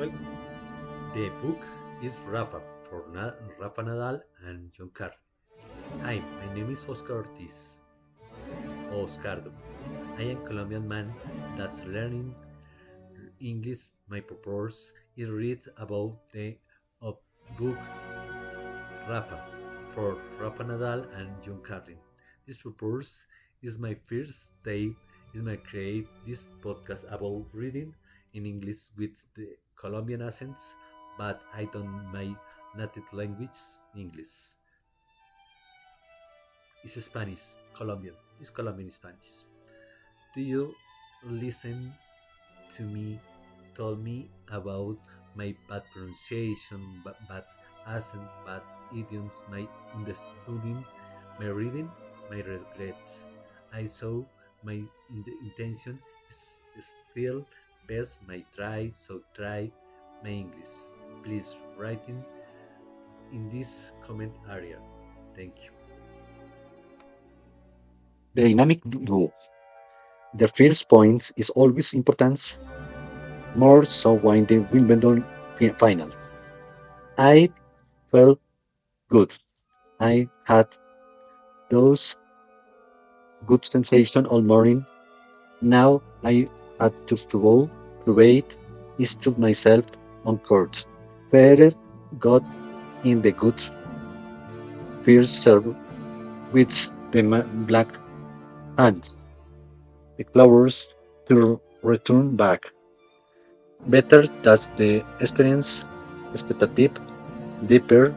Welcome. The book is Rafa for Rafa Nadal and Jonh. Hi, my name is Oscar Ortiz, or Oscardo. I am Colombian man that's learning English. My purpose is read about the book Rafa for Rafa Nadal and Jonh Carlin. This purpose is my first day is my create this podcast about reading in English with the Colombian accents, but I don't my native language English. It's Spanish Colombian. It's Colombian Spanish. Do you listen to me? Tell me about my bad pronunciation, bad accent, bad idioms, my understanding, my reading, my regrets. I saw my the intention is still best my try, so try my English. Please write in this comment area. Thank you. The dynamic duo. The first point is always important, more so when the Wimbledon final. I felt good. I had those good sensation all morning. Now I had to prove it is to myself on court. Federer got in the good first serve with the black hand. The clovers to return back. Better that's the experience expectative deeper.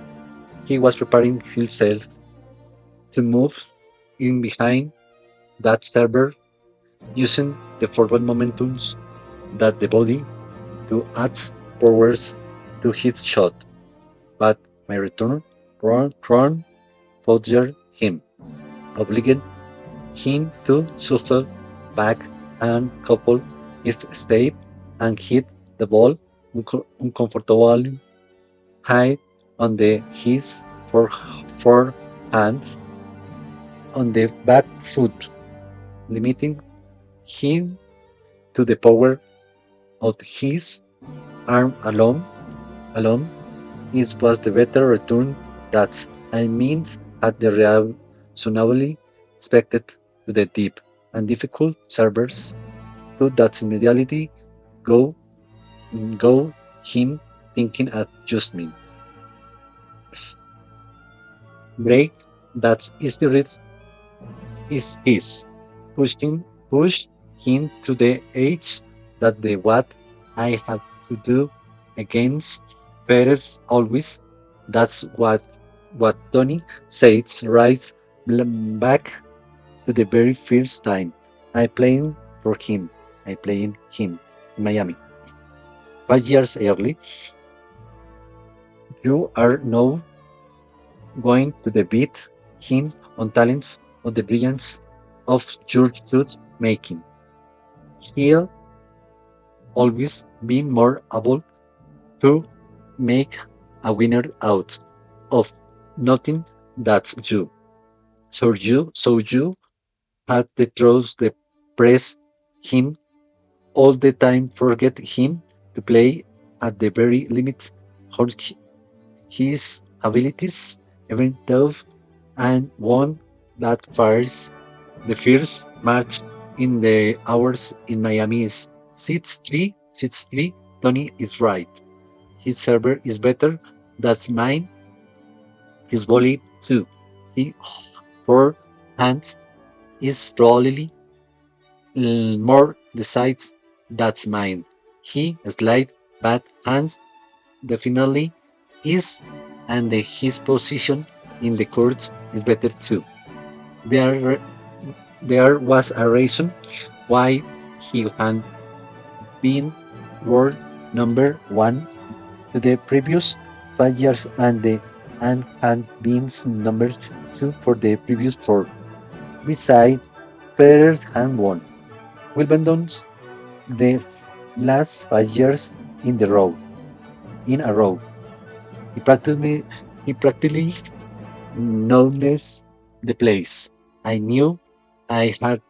He was preparing himself to move in behind that server using the forward momentums that the body to add powers to his shot. But my return run furthered him, obligating him to shuffle back and couple if step and hit the ball uncomfortably high on his forehand on the back foot, limiting him to the power of his arm alone. Alone, it was the better return that I meant at the reasonably expected to the deep and difficult servers to that immediately go go him thinking at just me. Break that is the risk is his. Push him to the edge that the what I have to do against Federer's always. That's what Tony says right back to the very first time I playing for him. I playing him in Miami. 5 years early, you are now going to the beat him on talents of the brilliance of your suit making. He'll always be more able to make a winner out of nothing that's you. So you had the trust the press him all the time forget him to play at the very limit of his abilities, even though and won that the first match in the hours in Miami is 6-3, 6-3. Tony is right. His server is better. That's mine. His volley too. He four hands is probably more the sides. That's mine. He slide bad hands definitely is, and his position in the court is better too. There, there was a reason why he had been world number one to the previous 5 years and had been number two for the previous four. Besides, Federer had won Wimbledon's the last 5 years in the row in a row. He practically knows the place. I knew I had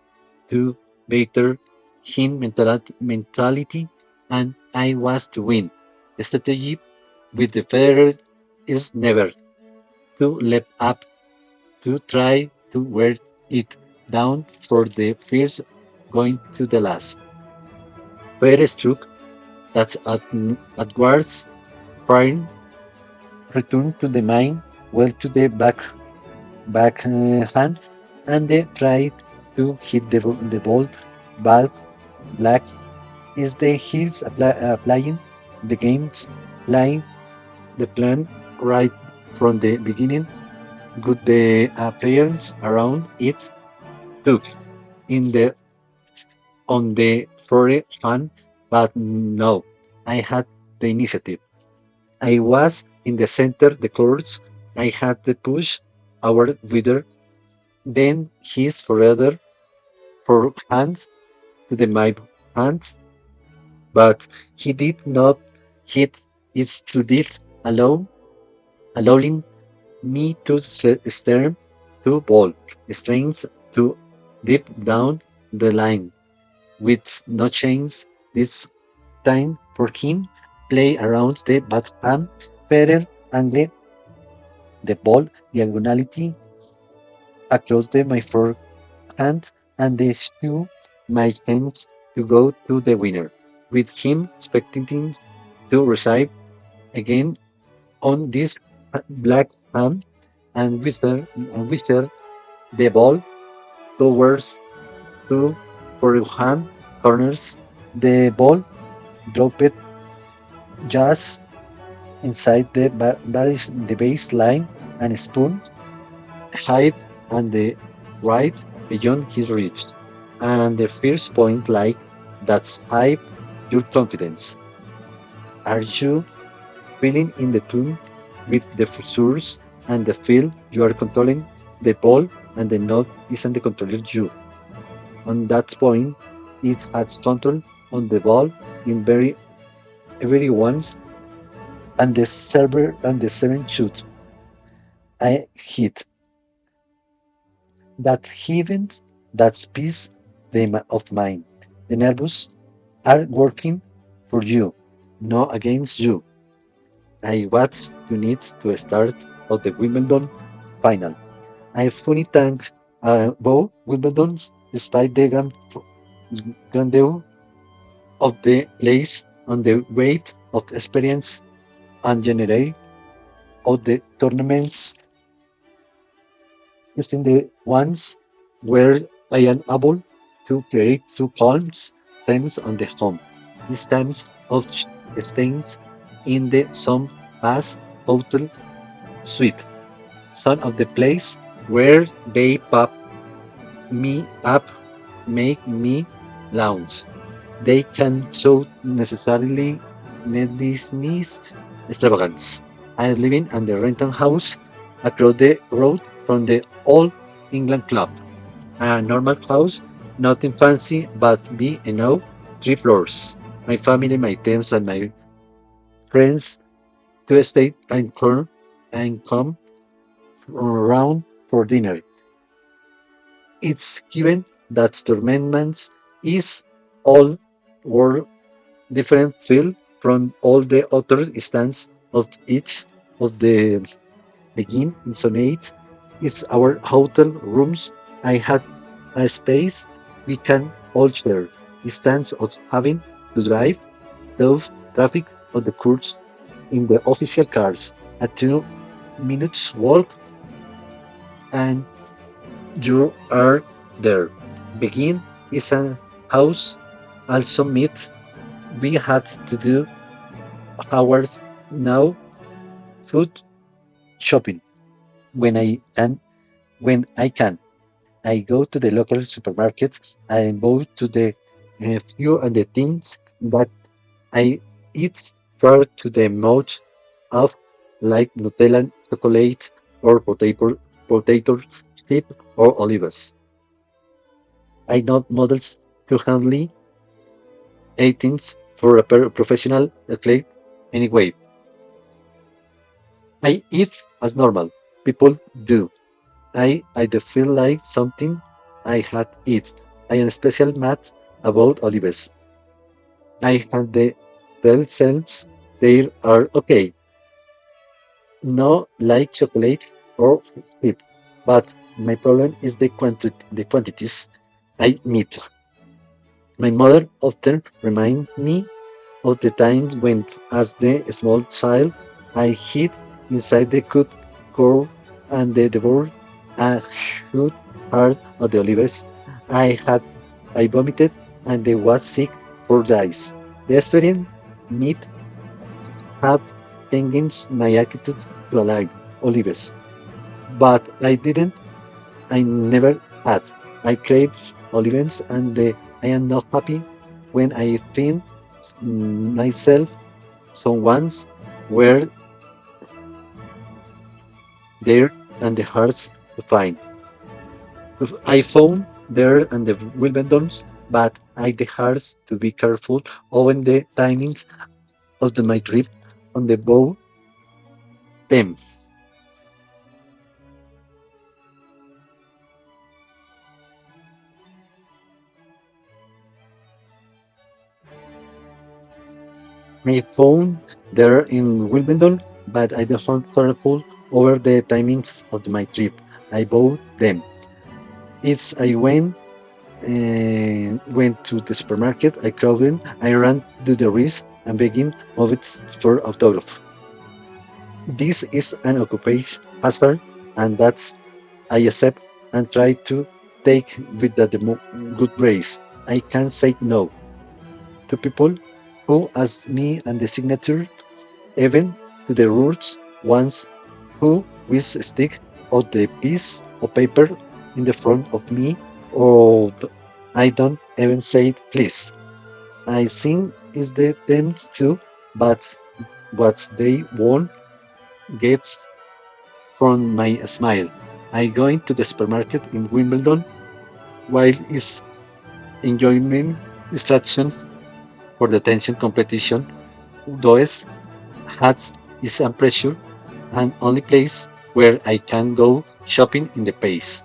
to better him mentality and I was to win. strategy with the feather is never to leap up to try to wear it down for the first going to the last. Feather stroke that's at firing return to the mine well to the backhand and they tried to hit the ball back black is the heels applying the game's line the plan right from the beginning good the players around it took in the on the forehand but no I had the initiative I was in the center the courts I had the push our leader then his further forehand to the my hands but he did not hit it to did allow allowing me to stern to ball strings to deep down the line with no chance this time for him play around the backhand further angle the ball diagonality across the my forehand and the shoe my chance to go to the winner with him expecting to receive again on this black hand and whistle the ball towards two forehand corners. The ball dropped just inside the baseline and spun high on the right beyond his reach. And the first point like that's high your confidence. Are you feeling in the tune with the source and the feel you are controlling the ball and the note isn't the controller you. On that point, it has control on the ball in everyone's and the server and the seven shoot. I hit that event, that piece of mine. The nervous are working for you, not against you. I was to need to start of the Wimbledon final. I fully thank both Wimbledons despite the grandeur of the place and the weight of experience and generate of the tournaments is in the ones where I am able to create two calm stems on the home. These times of stains in the some past hotel suite. Son of the place where they pop me up, make me lounge. They can show necessarily needlessness extravagance. I am living in the rental house across the road from the Old England Club. A normal house, nothing fancy, but be enough, 3 floors. My family, my teams, and my friends to stay and come around for dinner. It's given that tournaments is all world different feel from all the other stands of each of the begin insonate. It's our hotel rooms. I had a space we can all share. Instead of having to drive those traffic of the courts in the official cars. A 2 minutes walk and you are there. Begin is a house also meet. We had to do hours now food shopping when I can. I go to the local supermarket and go to the few and the things that I eat far to the mouth of like Nutella, chocolate, or potato chip or olives. I know models to handle eighteens for a professional athlete anyway. I eat as normal. People do. I do feel like something I had eat. I am special mad about olives. I had the themselves. They are okay, no like chocolate or fruit, but my problem is the quantities I meet. My mother often reminds me of the times when, as the small child, I hid inside the cooked corn and the devoured a huge heart of the olives. I had I vomited and I was sick for days. The experience might have changed my attitude to olives, but I never had. I crave olives and I am not happy when I find myself someone's were there and the hearts to find. I found there and the Wimbledons, but I the hearts to be careful over the timings of my trip on the bow them. I found there in Wimbledon, but I the found careful over the timings of my trip. I bought them. If I went to the supermarket, I crowded, I ran to the risk and began of its for autograph. This is an occupation hazard, and that's I accept and try to take with good grace. I can't say no to people who ask me and the signature, even to the roots ones who will stick out the piece of paper in the front of me, or I don't even say it, please. I think it's the them too, but what they won't get from my smile. I going to the supermarket in Wimbledon while is enjoying distraction for the tension competition. Those hats is a pressure and only place where I can go shopping in the pace.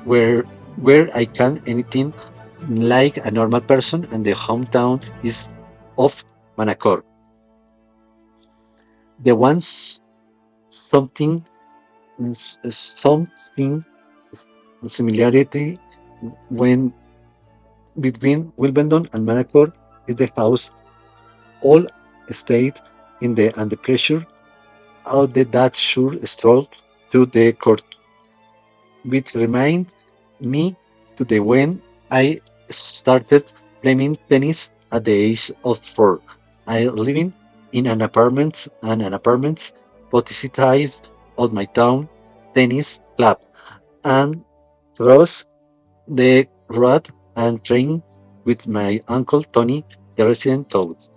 Where I can anything like a normal person and the hometown is of Manacor. The ones something something similarity when between Wimbledon and Manacor is the house all stayed in the and the pressure out the that sure stroll to the court, which remind me to the when I started playing tennis at the age of 4. I living in an apartment outside of my town tennis club and cross the road and train with my uncle Tony, the resident coach.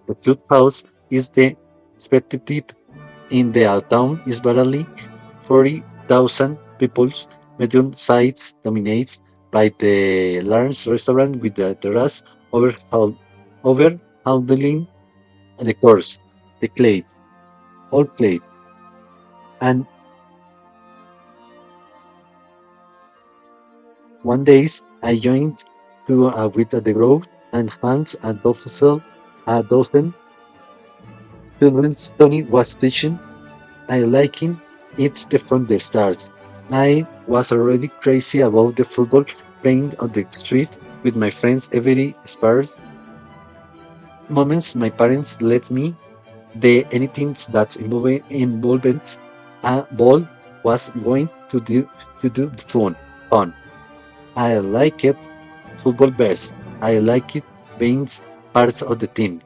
The clubhouse is the expectative in the town is barely 40,000 people. Medium size dominates by the large restaurant with the terrace overhandling the course, the clay, all clay. And one days I joined to with the group and Hans and a dozen children's Tony was teaching. I liking it's the from the start. I was already crazy about the football playing on the street with my friends every spare moments my parents let me the anything that involved a ball was going to do fun. I like it football best. I like it being part of the team.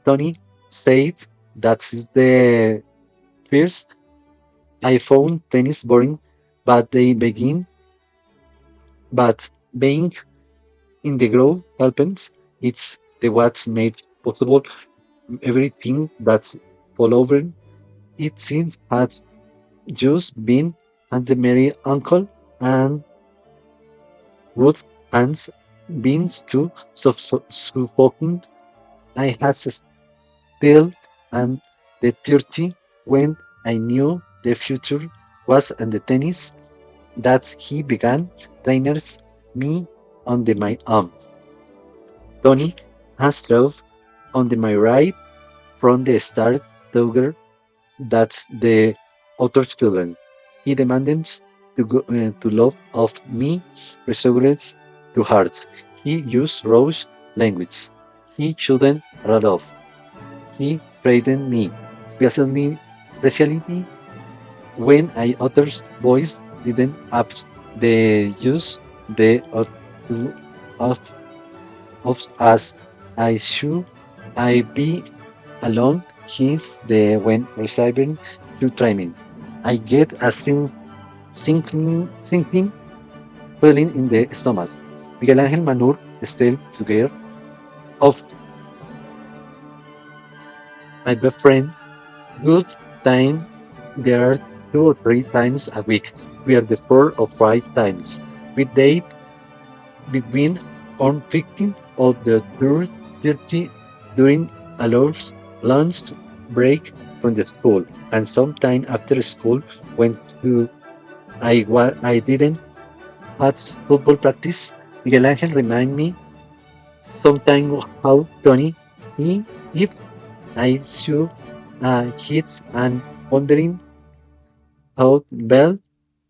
Tony said that is the first I found tennis boring, but they begin but being in the grow happens. It's the what made possible everything that's all over. It seems has just been and the merry uncle and good hands beans too suffocating. I had still and the 30 when I knew the future was in the tennis that he began trainers me under my arm. Tony has drove On the my right, from the start, Dogger, that's the author's children. He demands to love of me, perseverance to hearts. He used rose language. He shouldn't run off. He frightened me, especially when I utter's voice didn't up the use the to of as I should I be alone. He's the when receiving to training. I get a sinking feeling in the stomach. Miguel Ángel Manur still together of my best friend. Good time. There are 2 or 3 times a week. We are the 4 or 5 times. We date between on 15 of the 30 during a lunch break from the school, and sometime after school went to I didn't have football practice. Miguel Angel remind me sometime how Tony he if I should hit and wondering how bell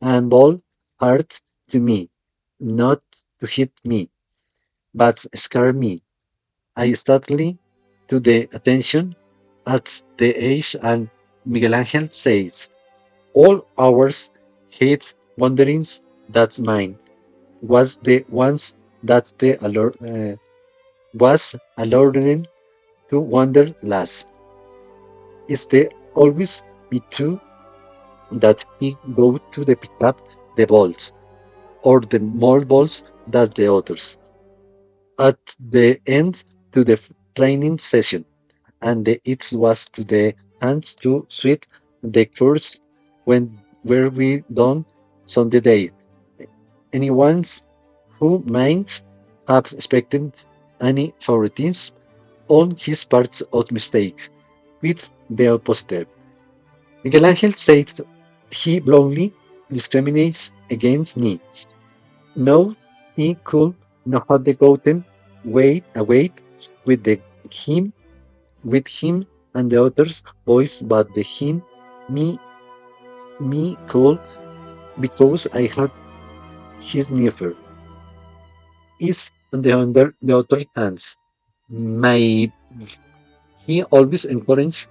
and ball hurt to me, not to hit me, but scare me. I startly to the attention at the age and Miguel Angel says, all ours hate wanderings that's mine was the ones that the was alluring to wander last. Is the always be too that he go to the pick up the balls or the more balls than the others. At the end to the training session and it was to the hands to sweet the course when were we done Sunday day. Anyone's who might have expected any favoritism on his part of mistakes with the opposite. Miguel Angel said he bluntly discriminates against me. No, he could not have gotten away with the him with him and the other's voice, but the him me could because I had his never is on the other hands. My he always encouraged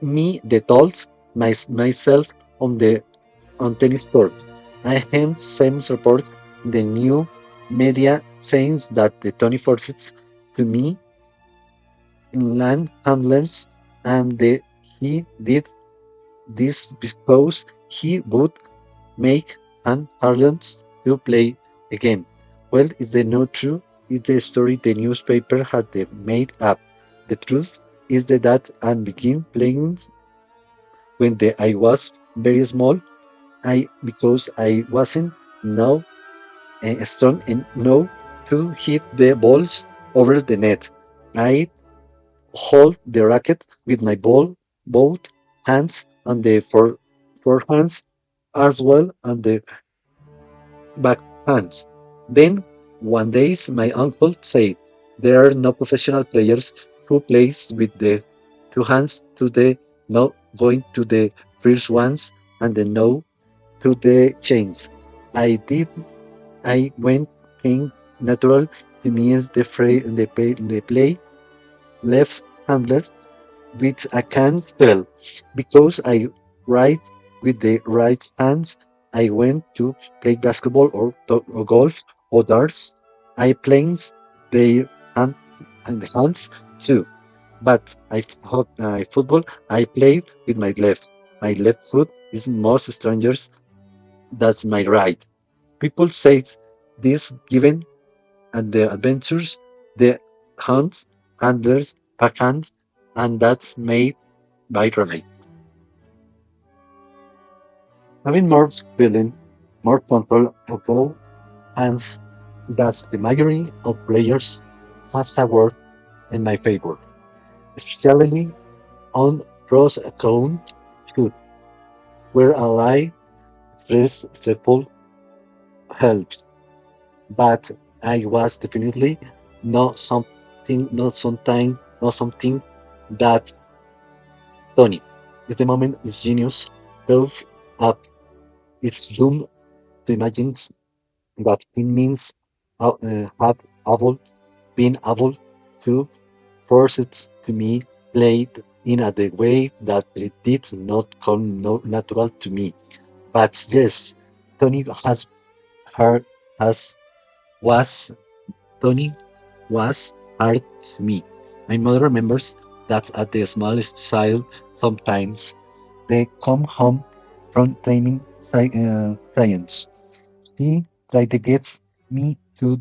me the thoughts myself on the on tennis courts. I have same reports in the new media saying that the Tony forces to me in land handlers and he did this because he would make an Harlands to play a game. Well, is the not true? Is the story the newspaper had made up? The truth is that and begin playing when I was very small. I because I wasn't now strong enough to hit the balls over the net. I hold the racket with my ball both hands on the forehands as well on the backhands. Then one day my uncle said there are no professional players who plays with the 2 hands to the no going to the first ones and the no to the chains. I did I went came natural to me as the play left handler which I can't tell because I write with the right hands. I went to play basketball or golf or darts. I plays the hand and the hands too. But football I play with my left. My left foot is most strangers. That's my right. People say this given and the adventures, the hunts, handlers, backhands, and that's made by right. Having more feeling, more control of all hands, thus the majority of players has a word in my favor, especially on cross account shoot, where a lie stressful helps. But I was definitely not sometime know something that Tony is the moment is genius built up its doom to imagine that it means had able been able to force it to me played in a the way that it did not come natural to me. But yes, Tony has her has was Tony was hard to me. My mother remembers that at the smallest child sometimes they come home from training clients. She tried to get me to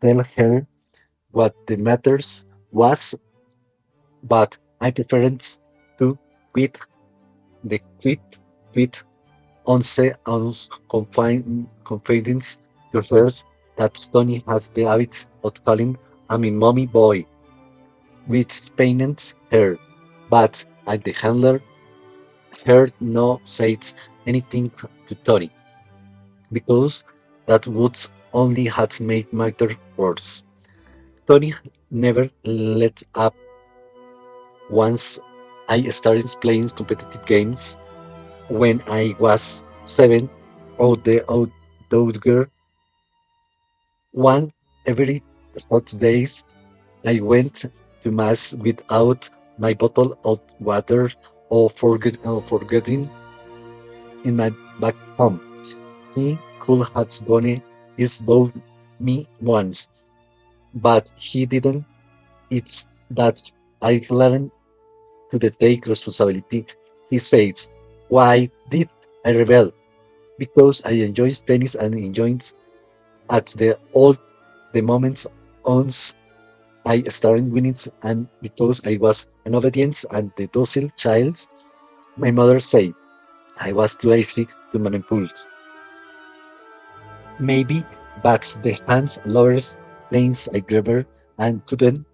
tell her what the matters was, but I preferred to quit the quit on confidence to her that Tony has the habit of calling me mommy boy, which pained her, but I the handler heard no said anything to Tony, because that would only have made matter worse. Tony never let up once I started playing competitive games when I was 7 or the outdoor one every 40 days. I went to mass without my bottle of water or forgetting in my back home. He could have done it both me once, but he didn't. It's that I learned to take responsibility. He says, "Why did I rebel? Because I enjoy tennis and enjoyed at the moments once I started winning, and because I was an obedient and the docile child, my mother said I was too easy to manipulate. Maybe, but the hands lovers planes I never and couldn't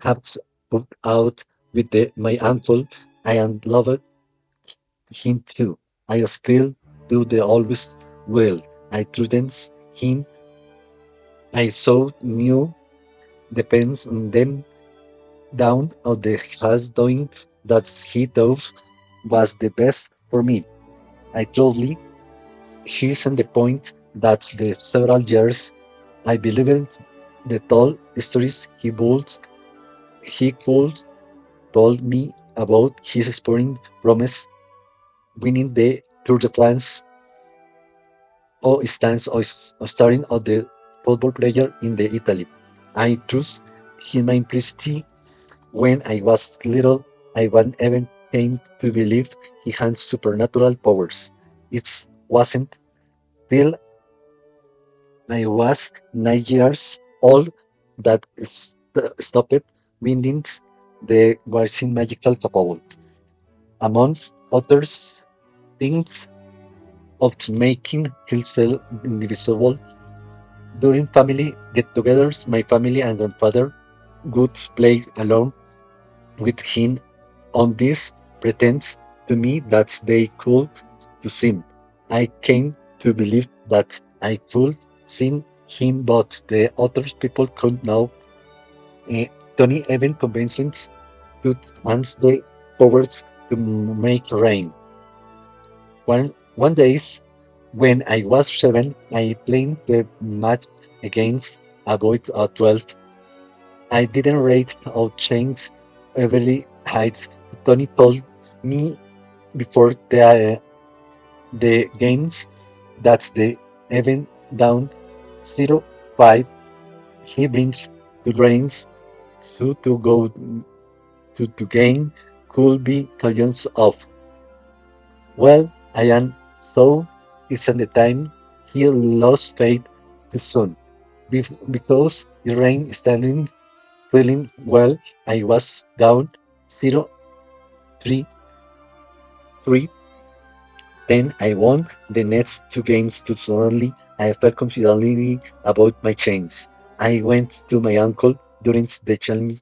have put out with my uncle. I am loved him too. I still do the always will. I trust him. I so new depends on them down of the has doing that he thought was the best for me. I truly he's on the point that the several years I believed the tall stories he could told me about his sporting promise winning the Tour de France or stands or starting of the football player in the Italy. I trust in my implicity when I was little I one even came to believe he had supernatural powers. It wasn't till I was 9 years old that stopped winning the wasn't magical capable. Among others things of making himself indivisible during family get-togethers. My family and grandfather would play along with him on this pretend to me that they could to sing. I came to believe that I could sing him, but the other people could now. Uh, Tony even convinced to hands the powers to make rain. One days when I was 7, I played the match against a boy at 12. I didn't rate or change every height. Tony told me before the games that's the even down 0-5 he brings to range to go to gain could be millions of. Well, I am so isn't the time he lost faith too soon. Because the rain standing feeling well, I was down 0-3. Then I won the next two games too suddenly. I felt confidently about my chance. I went to my uncle during the challenge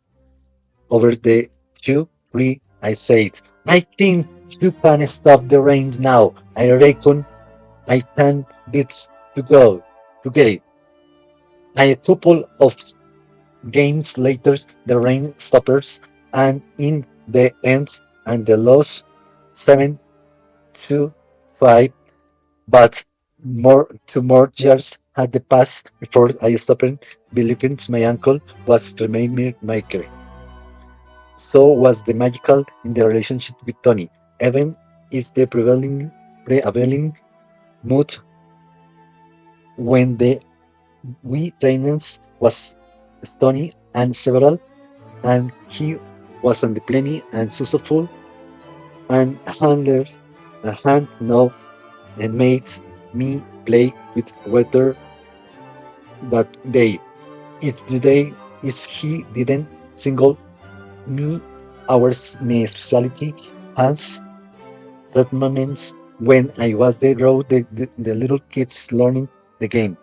over the 2-3. I said, I think you can stop the rain now. I reckon I can beat to go to get. A couple of Games later, the rain stoppers, and in the end, and the loss 7-5. But more years had passed before I stopped believing my uncle was the maker. So was the magical in the relationship with Tony. Even is the prevailing mood when the we trainers was Tony and several, and he was on the plenty and successful and handlers a hand now and made me play with weather that day. It's the day is he didn't single me hours my specialty has treatments when I was the grow the little kids learning the game.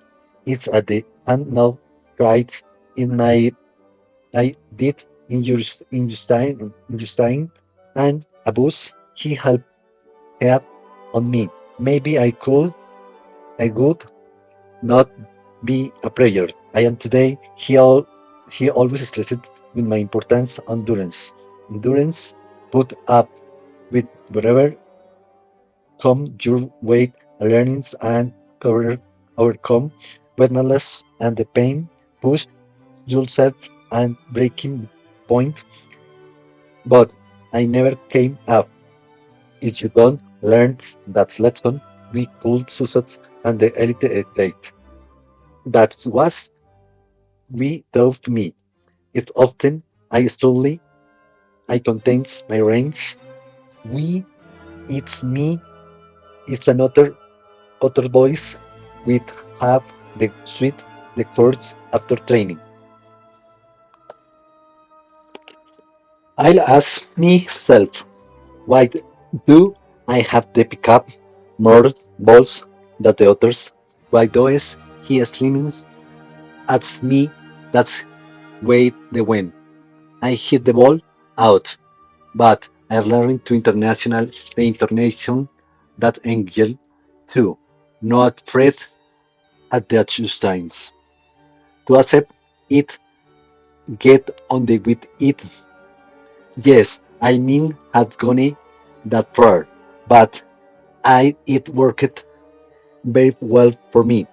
It's at the and now right in my I did in Justine and abuse he helped help on me. Maybe I would not be a prayer. I am today. He always stressed with my importance endurance. Endurance put up with whatever come your way, learnings and cover overcome wetness and the pain, push yourself and breaking point. But I never came up. If you don't learn that lesson, we could success and the elite athlete. That was we taught me. If often I slowly I contains my range, we it's me, it's another other voice with have the sweet the words after training. I'll ask myself, why do I have to pick up more balls than the others? Why does he screams at me that's way the win? I hit the ball out, but I learned to international the intonation that angel too, not afraid at the times. To accept it, get on the with it. Yes, I mean had gone that far, but I it worked very well for me.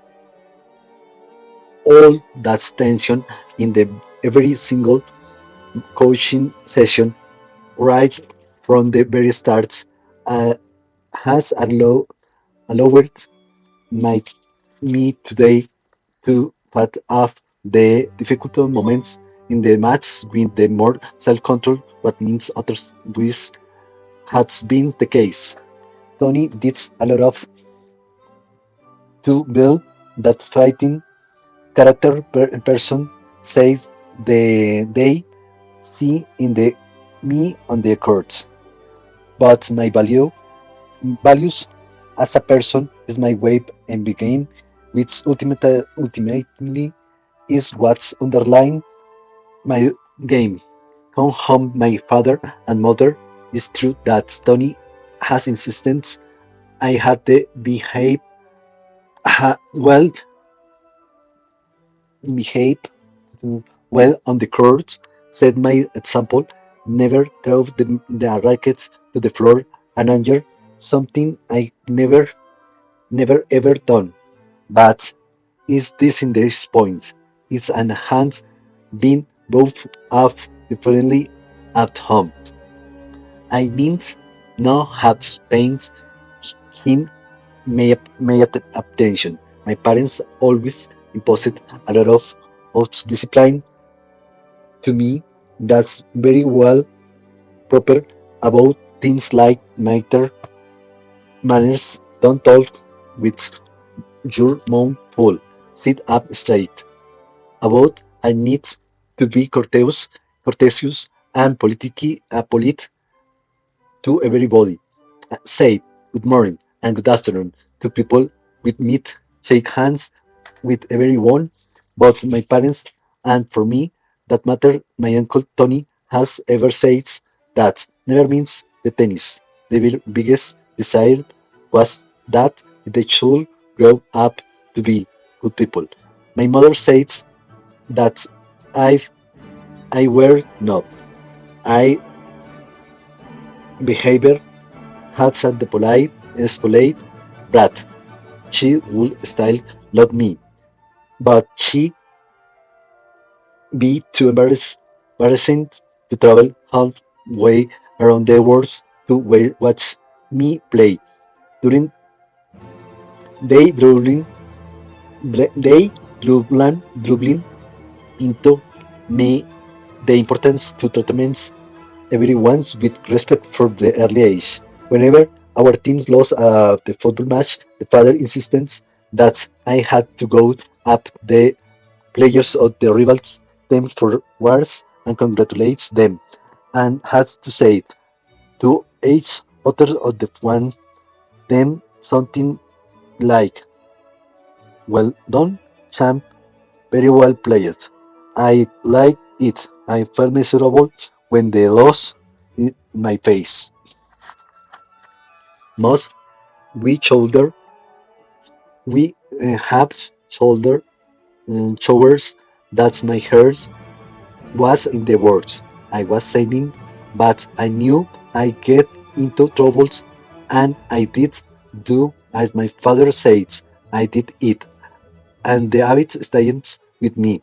All that tension in the every single coaching session right from the very start uh, has allowed my me today to fight off the difficult moments in the match with the more self-control what means others with has been the case. Tony did a lot of to build that fighting character person says they see in the me on the court. But my values as a person is my way and begin, which ultimately is what's underlying my game. Come home, my father and mother. It's true that Tony has insisted I had to behave well, behave well on the court. Set my example. Never throw the rackets to the floor and anger. Something I never ever done. But is this in this point? It's an hands being both of differently at home. I didn't know how to paint him my attention. My parents always imposed a lot of discipline to me that's very well proper about things like matter manners. Don't talk with your mouth full. Sit up straight. About I need to be courteous and polite to everybody. Say good morning and good afternoon to people with meet, shake hands with everyone, both my parents and for me, that matter. My uncle Tony has ever said that never means the tennis. The biggest desire was that they should grow up to be good people. My mother says that I I were not. I behavior had said the polite brat. She would still love me, but she be too embarrassing to travel halfway around the world to watch me play. During they dribbling into me the importance to treatments everyone's with respect for the early age. Whenever our teams lost the football match, the father insisted that I had to go up the players of the rivals team for wars and congratulates them, and had to say to each other of the one them something like, "Well done, champ, very well played." I liked it. I felt miserable when they lost in my face. Most we shoulder we have shoulder showers. That's my hairs was in the words. I was saving, but I knew I get into troubles, and I did do as my father says. I did it, and the habit stays with me.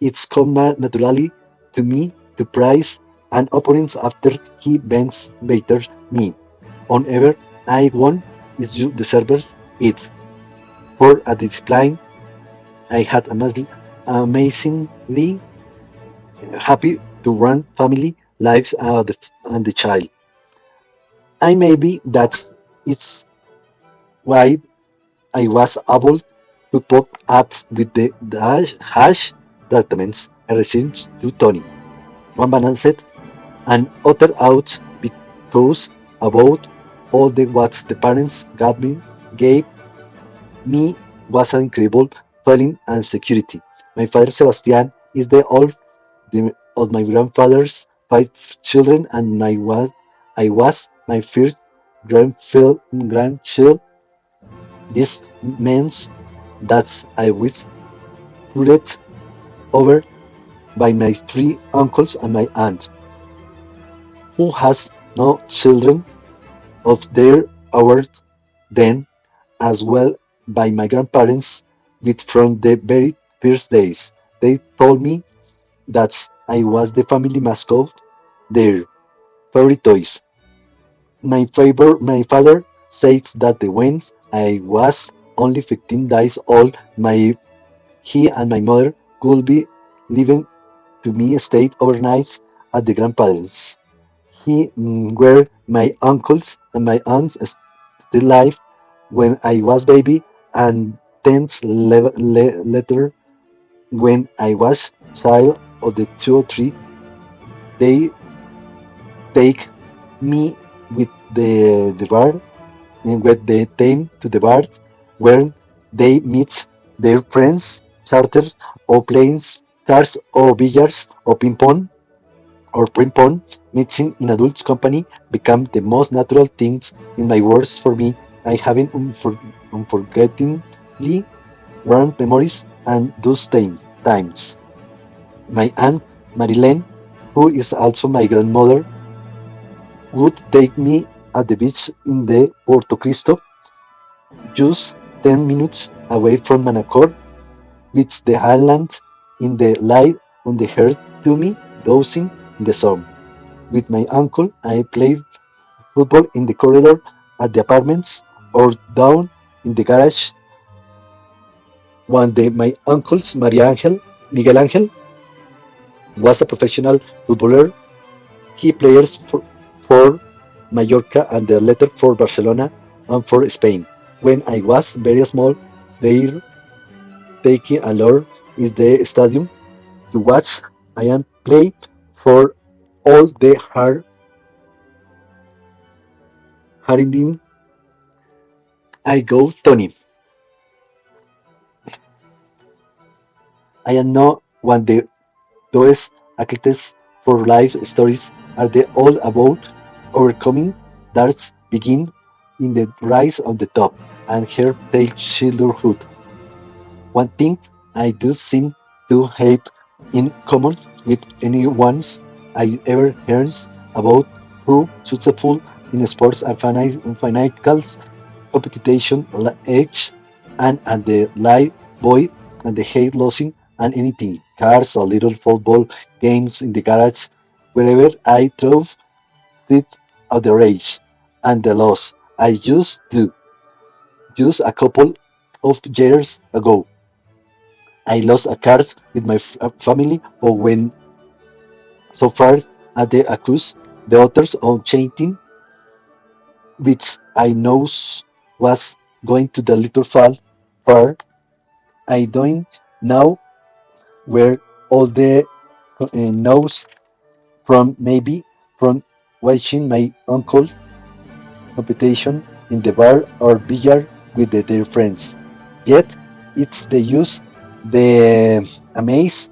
It's come naturally to me to praise an opponent after he bends better me. Whenever I won, is you deserves it. For a discipline, I had amazingly happy to run family lives and the child. I maybe that's it's why I was able to pop up with the hash treatments I received to Tony. One balanced and other out because about all the what the parents gave me was an incredible feeling and security. My father Sebastian is the old of my grandfather's five children, and I was my first grandchild. This means that I was ruled over by my three uncles and my aunt, who has no children of their own then, as well by my grandparents with from the very first days. They told me that I was the family mascot, their favorite toys. My father says that when I was only 15 days old, he and my mother could be living to me stayed overnight at the grandparents. He were my uncles and my aunts still alive when I was baby, and later when I was child of the 2 or 3, they take me with the bar and when they came to the bar where they meet their friends, charter or planes, cars or billiards or ping pong, meeting in adults company become the most natural things in my words for me. I having unforgettingly warm memories and those times. My aunt Marilyn, who is also my grandmother, would take me at the beach in the Puerto Cristo, just 10 minutes away from Manacor, with the island in the light on the heart to me, dozing in the sun. With my uncle, I played football in the corridor at the apartments or down in the garage. One day, my uncle's Miguel Angel, was a professional footballer. He plays for Mallorca and the later for Barcelona and for Spain. When I was very small, they taking a lot in the stadium to watch I am play for all the hard I go Tony. I am not one the those athletes for life stories are they all about overcoming that begin in the rise of the top and her tail childhood. One thing I do seem to hate in common with anyone's I ever heard about who successful in sports and financials competition age and at the light boy and the hate losing and anything cars or little football games in the garage wherever I drove it of the rage and the loss I used to just a couple of years ago. I lost a car with my family or when so far as the accused the authors of chanting which I knows was going to the little far I don't know where all the knows from maybe from watching my uncle competition in the bar or billiard with their friends. Yet it's the use the amaze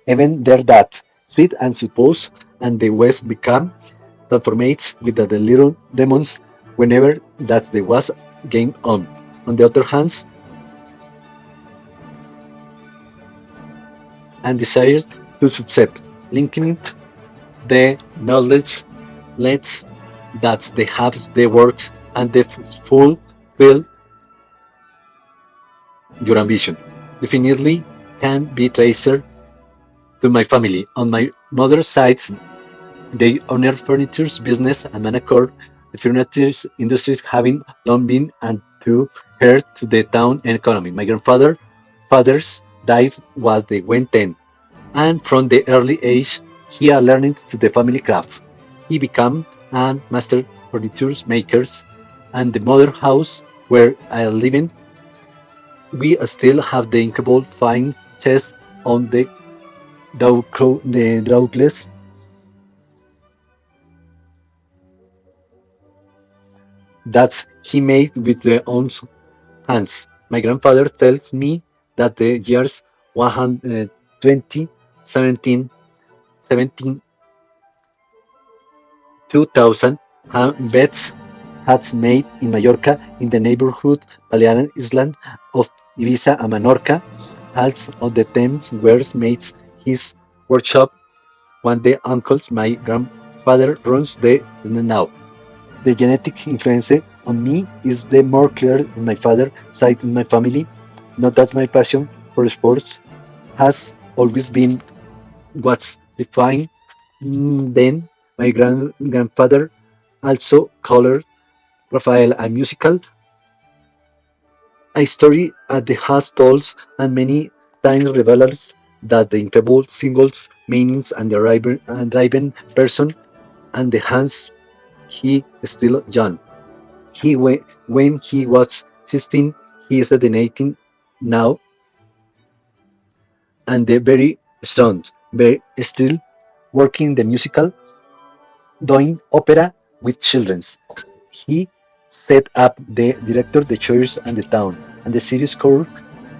even there that sweet and suppose and the west become transformates with the little demons whenever that there was game on. On the other hand, and desires to succeed, linking the knowledge lets that they have the works and the fulfill your ambition. Definitely can be traced to my family. On my mother's side, they own furniture business and manacor the furniture industry having long been and to her to the town economy. My grandfather's died was the when 10, and from the early age he learned to the family craft. He became a master furniture makers, and the mother house where I live in, we still have the incredible fine chest on the drawless that he made with their own hands. My grandfather tells me that the years 120, 17, 17, 2000 beds had made in Mallorca in the neighborhood Balearic island of Ibiza and Menorca. Half of the Thames were made his workshop. One day uncles, my grandfather runs the business now. The genetic influence on me is the more clear in my father's side in my family. Not that my passion for sports has always been what's defined then. My grandfather also colored Rafael a musical. A story at the has told and many times reveals that the incredible singles meanings and the driven person and the hands he still young. When he was 16, he is 18 now and the very strong, very still working the musical, doing opera with children. He set up the director, the church and the town, and the serious core,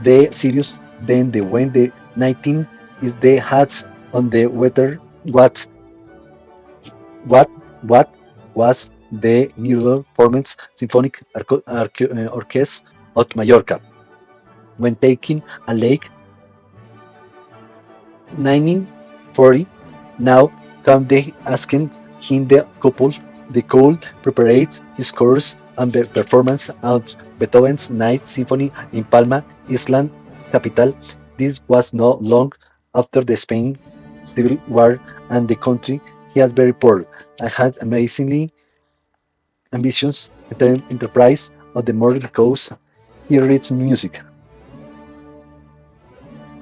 the serious, then the when the 19 is the hats on the weather, what what was the New Performance Symphonic Orchestra of Mallorca when taking a lake 1940. Now come they asking him the couple the could prepare his course and the performance of Beethoven's Ninth Symphony in Palma, Island capital. This was not long after the Spain Civil War and the country he was very poor. I had amazingly ambitious enterprise of the more because he reads music.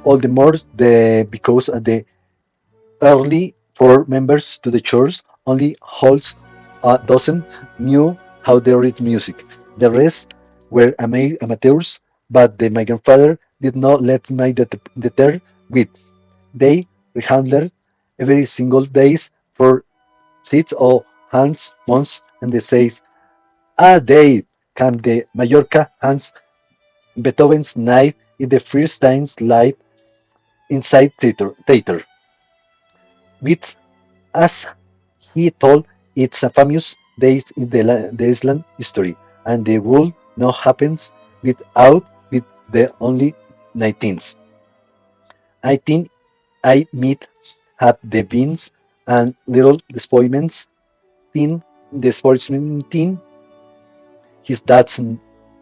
All the more because the early four members to the church only holds a dozen knew how they read music. The rest were amateurs, but my grandfather did not let me deter with. They rehandled every single days for 6 or 8 months, and they says, they come the Mallorca Hans Beethoven's night in the first times live inside theater. With as he told, it's a famous day in the Island history, and the world now happens without with the only 19th. I think I might have the beans and little disappointments in the sportsman team. His dad's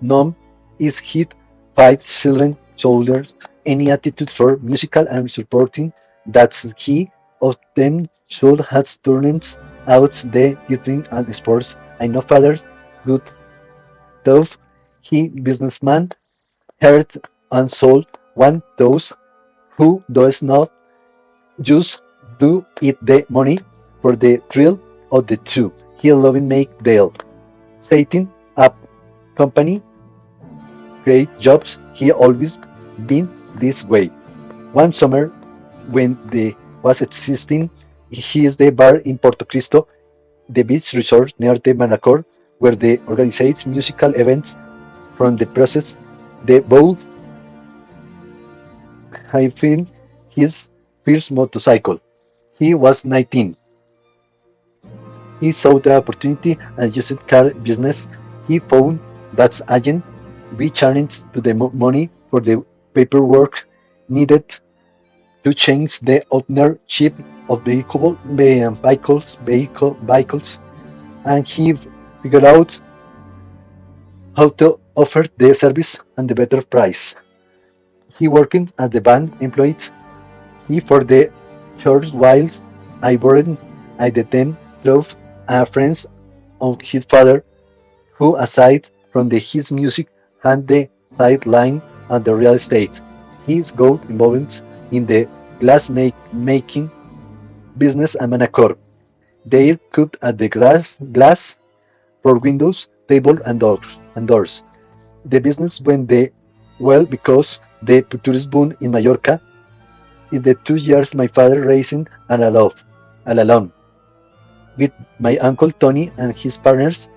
nom is hit five children shoulders any attitude for musical and supporting that he of them should have turned out the giving and sports. I know fathers good tough he businessman heart and soul one those who does not just do it the money for the thrill of the two. He loving make deal. Setting up company, great jobs. He always been this way. One summer when they was existing, he is the bar in Porto Cristo, the beach resort near the Manacor, where they organize musical events from the process. The both I feel his first motorcycle. He was 19. He saw the opportunity and used car business. He found that agent be challenged to the money for the paperwork needed to change the ownership of vehicles, and he figured out how to offer the service and the better price. He worked as the band employee. He for the short whiles I borrowed at the then drove friends of his father, who aside from his music had the sideline and the real estate. He got involved in the making business at Manacor. They cut at the glass for windows, table and doors. The business went well because the tourist boom in Mallorca in the 2 years my father raising and alone with my uncle Tony and his partners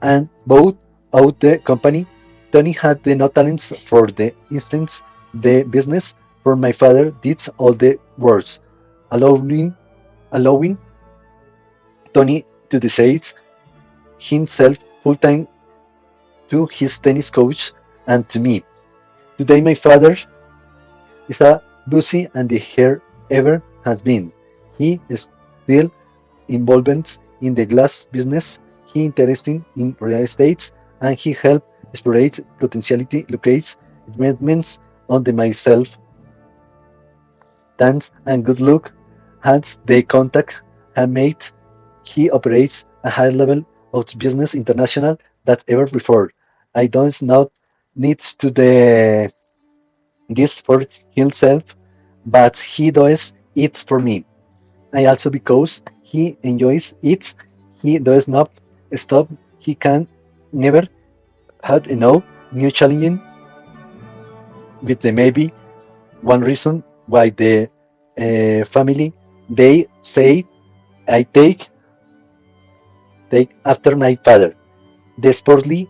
and bought out the company. Tony had the no talents for the instance the business for my father did all the works, allowing Tony to decide himself full time to his tennis coach and to me. Today my father is a busy and the hair ever has been. He is still involved in the glass business. He interested in real estate and he helped explore potentiality locate investments on the myself. Thanks and good luck has the contact and made he operates a high level of business international than ever before. I don't not needs to the this for himself, but he does it for me. I also because he enjoys it, he does not stop. He can never had enough new challenging with the maybe one reason why the family they say I take after my father. The sportly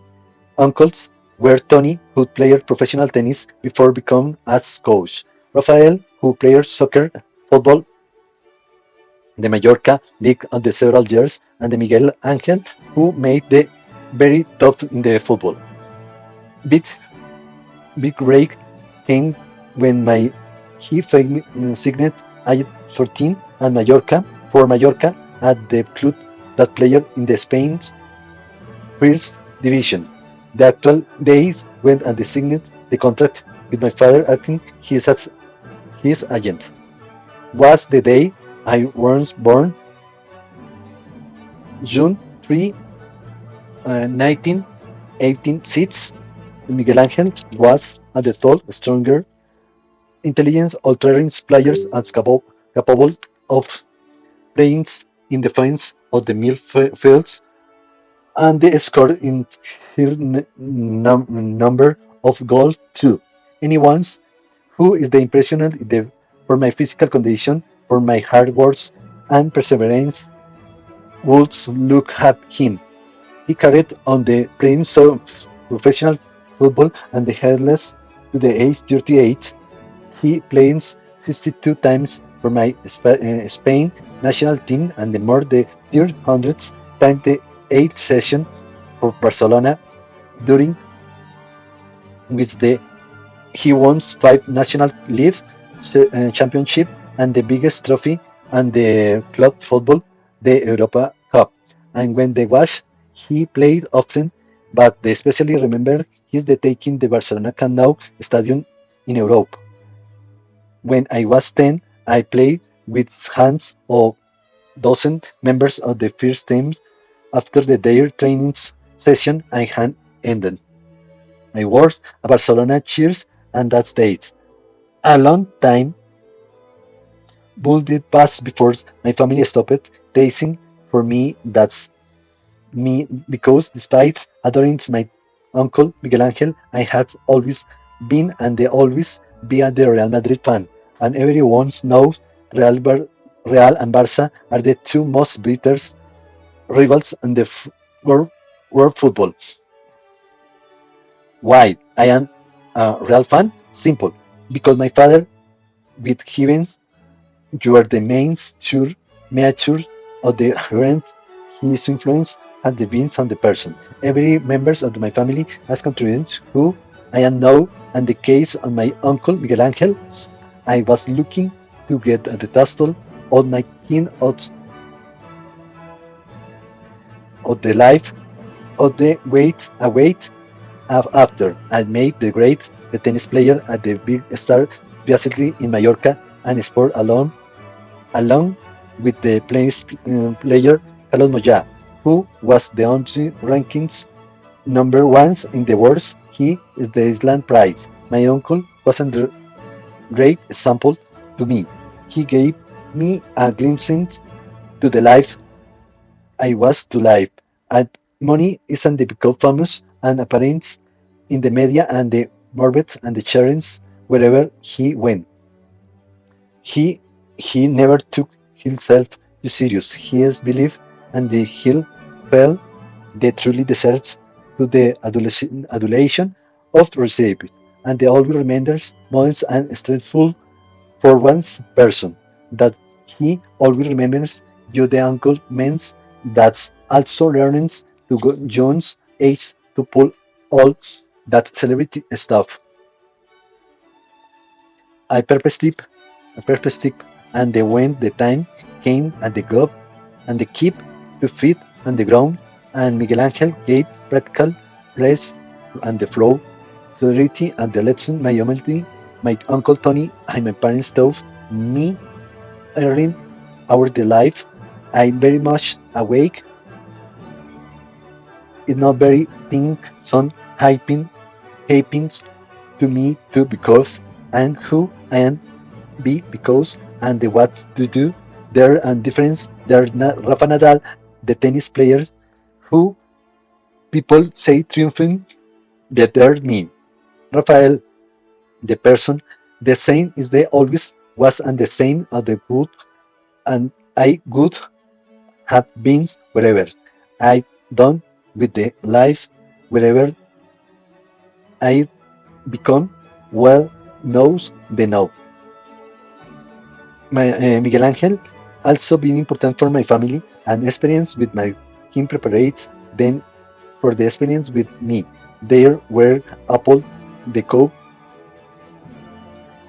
uncles were Tony, who played professional tennis before becoming as coach, Rafael, who played soccer, football, the Mallorca League on the several years, and the Miguel Angel, who made the very top in the football. Big, big break came when my he signed at 14 and Mallorca for Mallorca at the club that player in the Spain's first division. The actual days when and they signed the contract with my father acting he is as his agent. Was the day I was born, June 3, 1986. Miguel Angel was at the tall, stronger, intelligence altering players and capable of playing in defense of the midfields and they scored in her number of goals too. Anyone's who is the impressionant for my physical condition, for my hard work and perseverance would look at him. He carried on the playing so professional football and the headless to the age 38. He plays 62 times for my Spain national team and the more the 300th time the 8th session for Barcelona during which the He won 5 national league championship and the biggest trophy and the club football, the Europa Cup. And when they was, he played often, but they especially remember his the taking the Barcelona Camp Nou stadium in Europe. When I was 10, I played with hands of dozen members of the first teams after the their training session I had ended. I wore a Barcelona cheers and that date. A long time would it pass before my family stopped tasting for me that's me because despite adoring my uncle Miguel Angel, I had always been and they always be a the Real Madrid fan. And everyone knows Real and Barca are the two most bitter rivals in the world, world football. Why I am a Real fan? Simple. Because my father, with heavens, you are the mature of the rent. His influence has the beings on the person. Every member of my family has contributed who I am now, and the case of my uncle Miguel Angel, I was looking to get at the title of my king of the life of the wait after I made the tennis player at the big star basically in Mallorca and sport along with the player Carlos Moya, who was the only rankings number ones in the world. He is the Island Prize. My uncle was a great example to me. He gave me a glimpse to the life I was to live. And money isn't the become famous and apparent in the media and the morbid and the chariots wherever he went. He he never took himself too serious. He is believed and the hill fell that truly deserves to the adulation of received, and the always remembers moments and stressful for one's person. That he always remembers you the uncle means that's also learnings to go John's age to pull all that celebrity stuff. I purposely, I purposely, and then when the time came and the gob and the keep to feet on the ground, and Miguel Angel gave practical place and the flow, solidarity and the lesson my humility, my uncle Tony and my parents taught me early our the life. I'm very much awake. It's not very think some happens to me too because I'm who I am be because and the what to do there and difference there Rafa Nadal the tennis players who people say triumphing that they're me. Rafael the person the same is the always was and the same of the good and I would have been wherever I done with the life wherever I become well knows the know. My Miguel Angel also been important for my family and experience with my him prepared then for the experience with me. There were Apple the co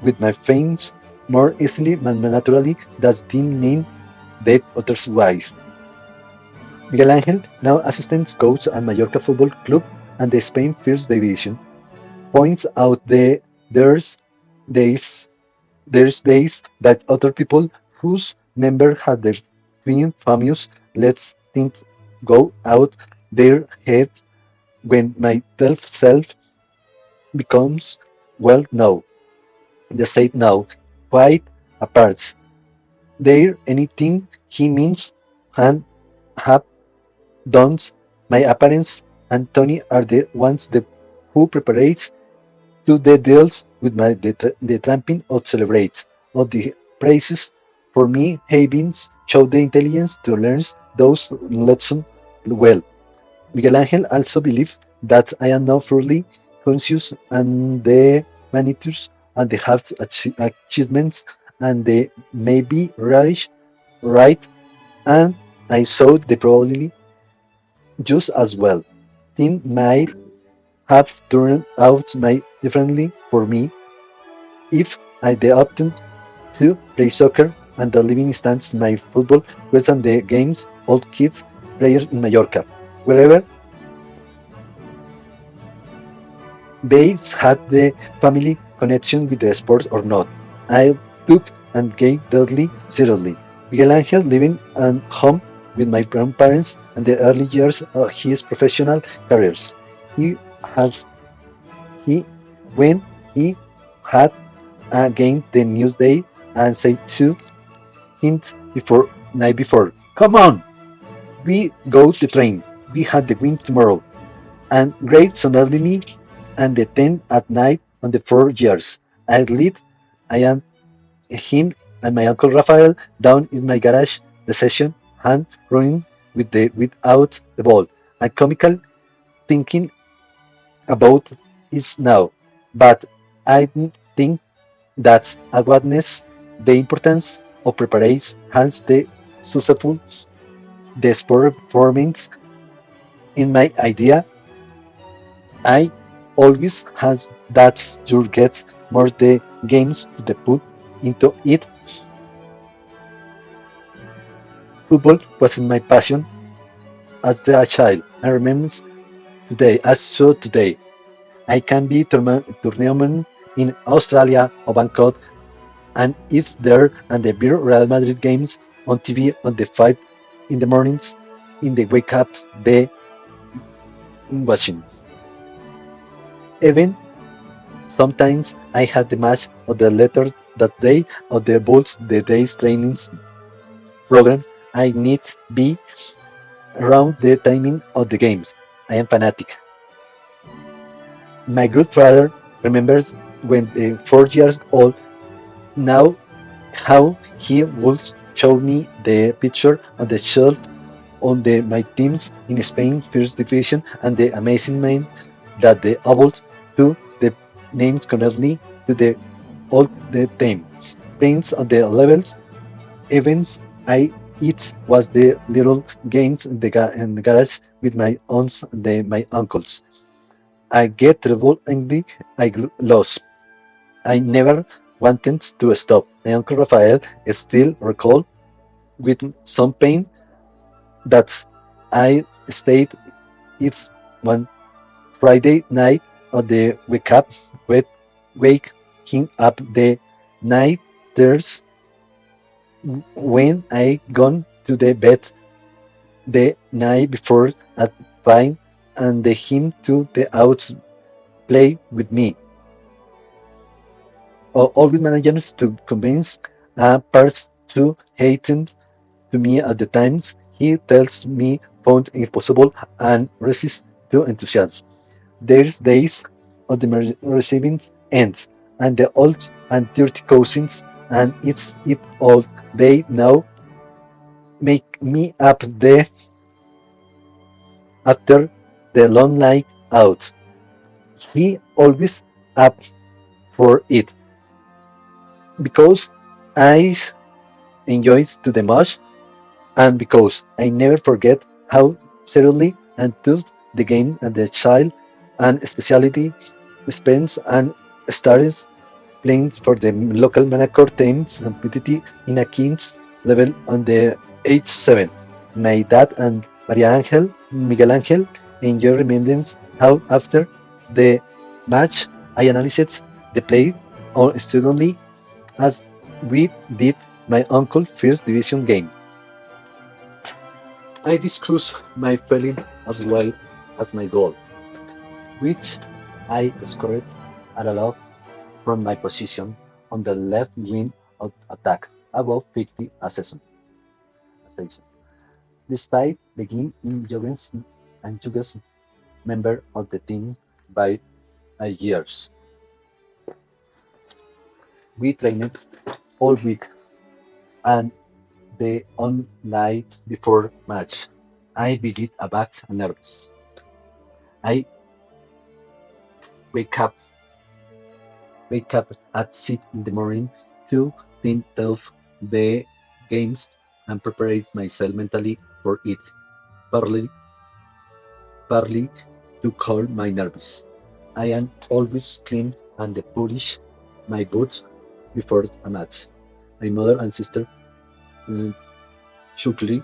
with my friends more easily and naturally that didn't mean that others wife. Miguel Angel, now assistant coach at Mallorca Football Club and the Spain First Division, points out days there's days that other people whose member had their twin families let things go out their head when my self becomes well now. The said now quite apart. There anything he means and have done my appearance and Tony are the ones that who prepares to the deals with my the tramping of celebrates of the praises for me havings show the intelligence to learn those lessons well. Miguel Angel also believed that I am now fully conscious and the magnitudes and the have achievements and they may be right, and I saw the probably just as well. Think my have turned out my differently for me if I the opted to play soccer and the living stands my football wasn't the games old kids players in Mallorca. Wherever they had the family connection with the sport or not. I took and gave deadly seriously. Miguel Angel living at home with my grandparents and the early years of his professional careers. He has he when he had again the news day and said to him before night before, "Come on, we go the train. We had the win tomorrow." And great solemnity and the 10 at night on the 4 years. I lead I am him and my uncle Rafael down in my garage the session hand running with the without the ball. I comical thinking about is now. But I think that awareness the importance of preparation has the successful the sport performance in my idea I always has that you get more the games to the put into it. Football wasn't my passion as a child. I remember today, as so today. I can be tournament in Australia or Bangkok and it's there and the beer Real Madrid games on TV on the fight in the mornings in the wake up the watching. Even sometimes I had the match of the letter that day of the Bulls the day's trainings programs. I need be around the timing of the games. I am fanatic. My grandfather remembers when 4 years old now how he would show me the picture on the shelf on my teams in Spain First Division and the amazing man that the able to the names correctly to the all the time. Prints on the levels events I it was the little games in the garage with my aunts and my uncles. I get trouble angry, I lost. I never wanted to stop. My uncle Rafael still recall with some pain that I stayed it's one Friday night on the wake wake him up the night there's when I gone to the bed the night before at fine and the him to the out play with me. Always managed to convince parts to hate him to me at the times he tells me found impossible and resist to enthusiasm. There's days of the receiving ends and the old and dirty cousins and it's it all they now make me up the after the long night out. He always up for it because I enjoy to the most and because I never forget how seriously and took the game and the child and specialty spends and starts playing for the local Manacor teams and competitive in a king's level on the age 7. My dad and Miguel Angel, enjoy remembrance how after the match I analyzed the play on studently as we did my uncle first division game. I discuss my feeling as well as my goal, which I scored at a lot from my position on the left wing of attack, above 50 a season. Despite being youngest member of the team by years, we trained all week and the on night before match. I begin a bit nervous. I wake up wake up at 6 in the morning to think of the games and prepare myself mentally for it, partly, partly to calm my nerves. I am always clean and polish my boots before a match. My mother and sister uh, chuckle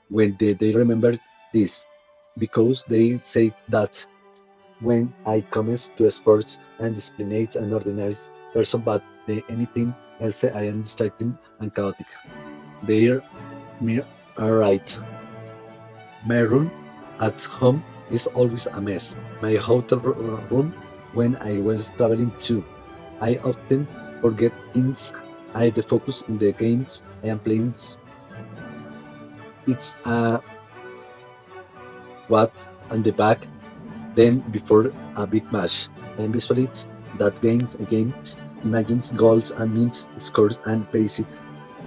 when they remember this, because they say that when I comes to sports and disciplinates an ordinary person, but anything else I am distracted and chaotic. They are right. My room at home is always a mess. My hotel room when I was traveling too. I often forget things. I the focus in the games I am playing. It's a what on the back. Then before a big match, I visualize that games again, imagines goals and means scores and pace it.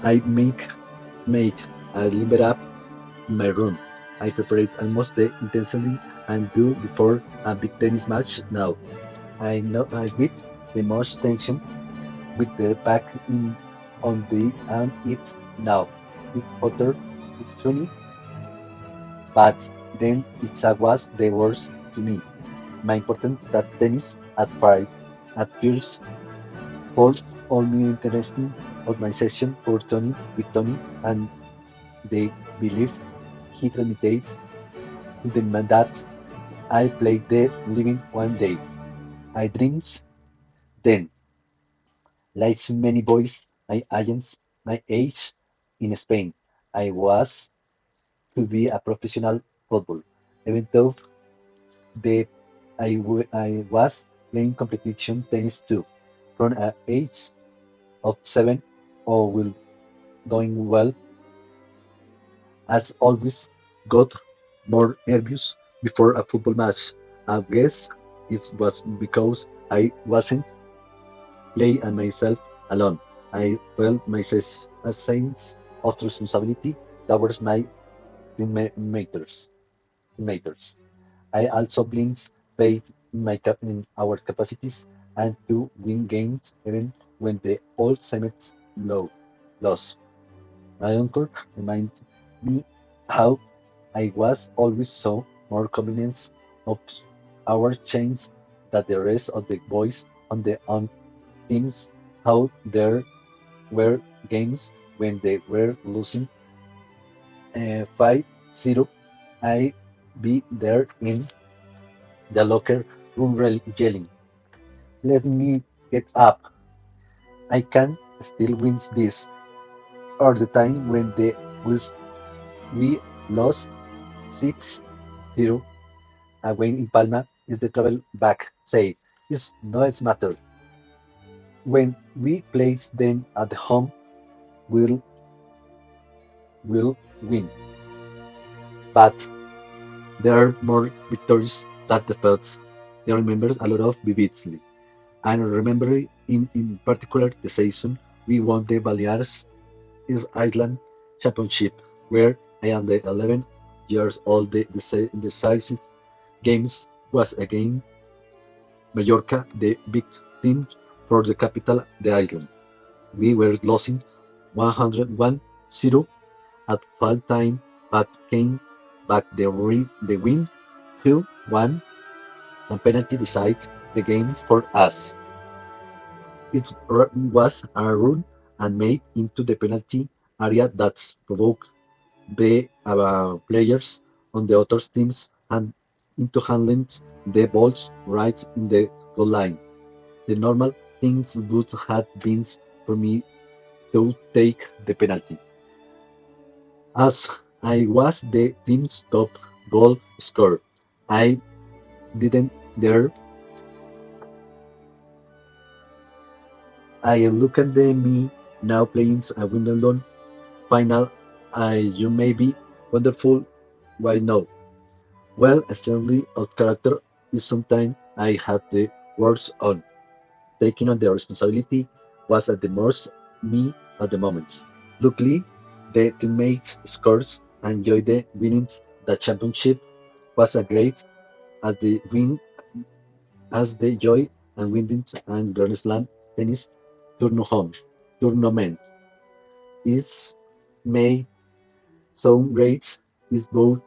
I make a limber up in my room. I prepare it almost the intensely and do before a big tennis match now. I know I with the most tension with the back in on the and it now. It's hotter, it's funny, but then it was the worst to me. My important that tennis at five. At first, hold all me interesting of my session for Tony with Tony, and they believe he transmitted to the man that I played the living one day. I dreams then, like so many boys, my agents, my age in Spain. I was to be a professional football, even though the I was playing competition tennis too, from an age of 7 or will doing well, as always got more nervous before a football match. I guess it was because I wasn't playing and myself alone. I felt myself a sense of responsibility towards my teammates. teammates. I also brings faith in in our capacities and to win games even when the old summits loss. My uncle reminds me how I was always so more convinced of our change that the rest of the boys on the on teams, how there were games when they were losing 5-0. I be there in the locker room yelling, "Let me get up! I can still win this." Or the time when we lost 6-0 away in Palma is the travel back say, it's no it's matter. When we place them at home, we'll will win. But there are more victories than defeats. I remember a lot of vividly. And remember in particular the season we won the Baleares Island Championship, where I am the 11 years old. The decisive games was again Mallorca, the big team for the capital, the island. We were losing 101-0 at full time, but came back the win 2-1 and penalty decides the games for us. It was a run and made into the penalty area that provoked the players on the other teams and into handling the balls right in the goal line. The normal things would have been for me to take the penalty. As I was the team's top goal scorer, I didn't dare. I look at me now playing a Wimbledon final. You may be wonderful. Why no? Well, extremely out character is sometimes I had the words on. Taking on the responsibility was at the most me at the moments. Luckily, the teammates scores and enjoyed the winning the championship was a great as the win as the joy and winning and Grand Slam tennis tournament is made so great is both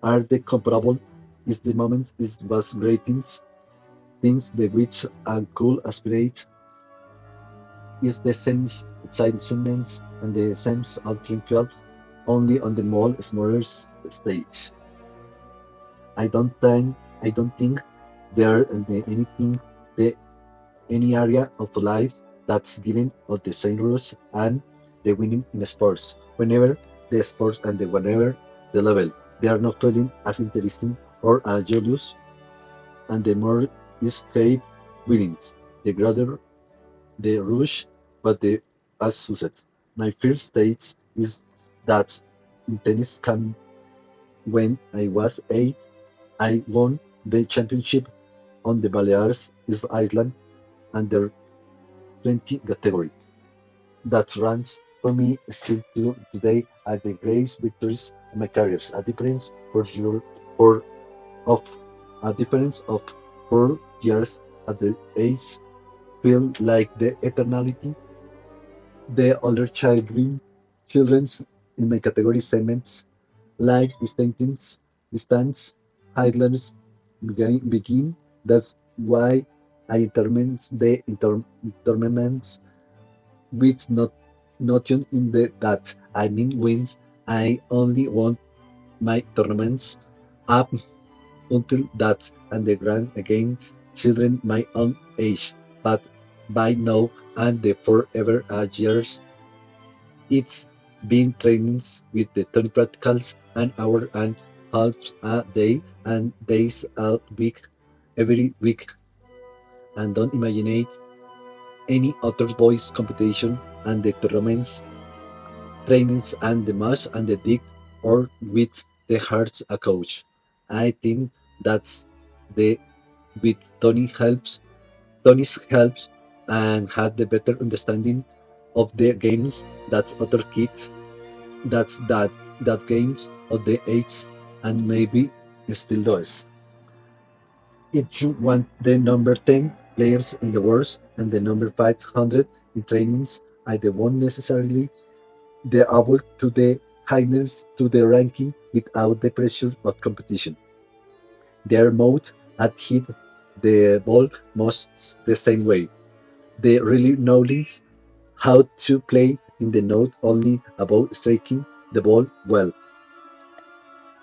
are the comparable is the moment is was ratings things the which are could aspirate is the same excitement and the sense of triumph only on the more smaller stage. I don't think there is anything the any area of life that's given of the same rules and the winning in sports. Whenever the sports and the whenever the level, they are not feeling as interesting or as jealous, and the more is crave winnings, the greater the rush, but the as suicide. My first stage is that in tennis can when I was 8, I won the championship on the Baleares Island under 20 category. That runs for me still to today are the greatest victories in my career. A difference for of a difference of 4 years at the age feel like the eternity. The older children's in my category segments like distance Highlanders begin. That's why I tournaments the tournaments with nothing in the that I mean wins. I only want my tournaments up until that and the grand again children my own age. But by now and the forever years it's been trainings with the 20 practicals an hour and half a day and days a week every week and don't imagine any other boys competition and the tournaments trainings and the match and the dig or with the hearts a coach. I think that's the with Tony's helps and had the better understanding of the games that's other kids that games of the age and maybe still does. If you want the number 10 players in the world and the number 500 in trainings, I won't necessarily the able to the highest to the ranking without the pressure of competition. Their mode at hit the ball most the same way. They really knowledge how to play in the note only about striking the ball well.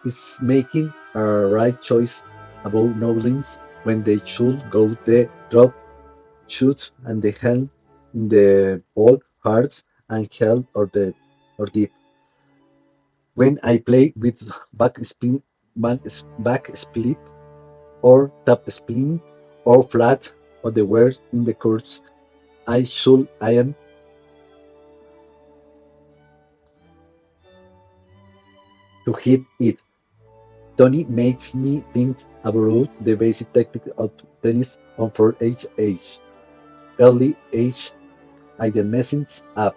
Is making a right choice about knowledge when they should go the drop, shoot and the hand in the ball hard and held or deep. When I play with back spin, back split or tap spin or flat or the words in the courts, I am to hit it. Tony makes me think about the basic technique of tennis on for age. Early age, I the message up.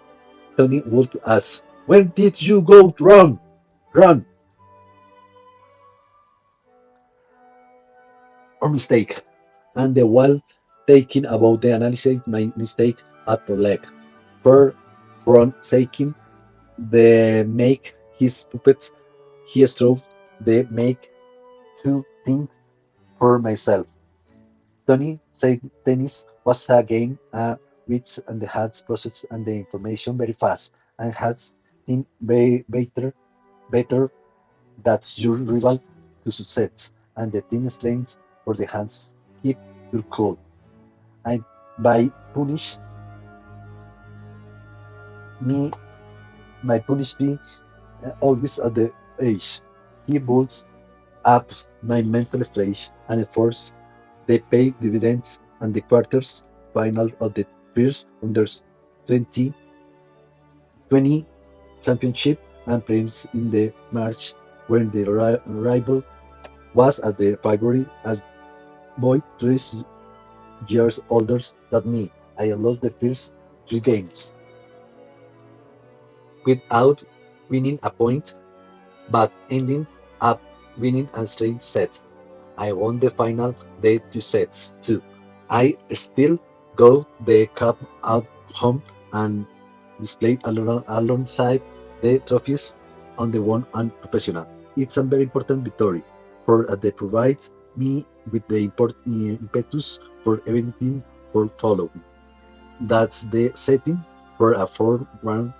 Tony would ask, "Where did you go wrong? Run or mistake?" And the while taking about the analysis my mistake at the leg. For from taking the make his puppets he strove the make to think for myself. Tony said tennis was a game which and the has processed and the information very fast and has think very better that's your rival to success and the team strengths for the hands keep your cool. And by punish me my punish me always at the age. He builds up my mental stage and efforts they pay dividends and the quarters final of the first under 20 20 championship and prince in the March when the rival was at the February as boy 3 years older than me. I lost the first 3 games without winning a point, but ending up winning a straight set. I won the final the 2 sets too. I still got the cup at home and displayed alongside the trophies on the one and professional. It's a very important victory for they provide me with the impetus for everything for following. That's the setting for a 4-1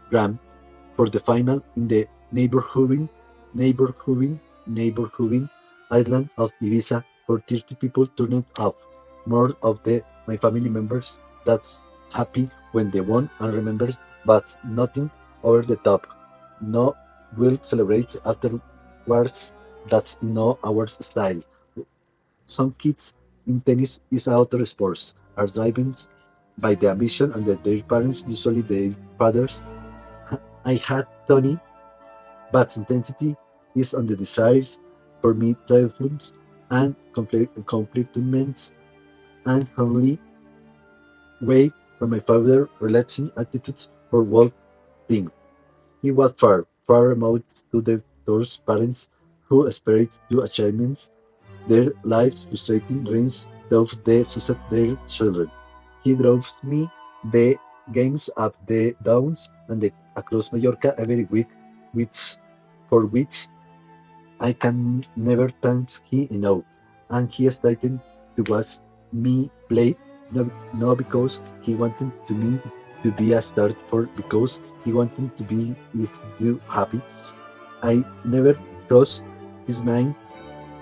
gram for the final in the neighborhooding, neighborhooding island of Ibiza for 30 people turned up. More of my family members that's happy when they won and remembers, but nothing over the top. No, we'll celebrate afterwards. That's no our style. Some kids in tennis is outdoor sports are driven by the ambition and their parents, usually their fathers. I had Tony, but intensity is on the desires for me triumphs and completements and only way for my father relaxing attitudes for world thing. He was far, far remote to those parents who aspired to achievements their lives frustrating dreams of the suicide their children. He drove me the games up the downs and across Mallorca every week, which for which I can never thank he enough. And he started to watch me play, not because he wanted to me to be a star, for because he wanted to be is you happy. I never crossed his mind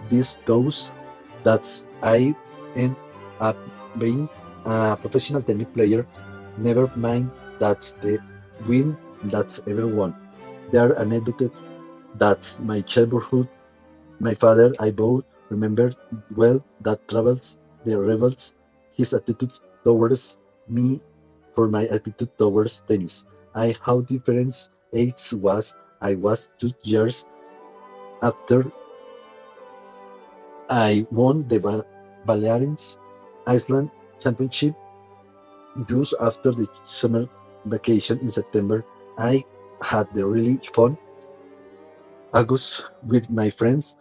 these those that I end up being a professional tennis player. Never mind that's the win that's ever won. There are anecdotes that my childhood, my father, I both remember well that travels the rebels, his attitude towards me for my attitude towards tennis. I how different age was. I was 2 years after I won the Balearics Iceland Championship just after the summer vacation in September. I had the really fun August with my friends,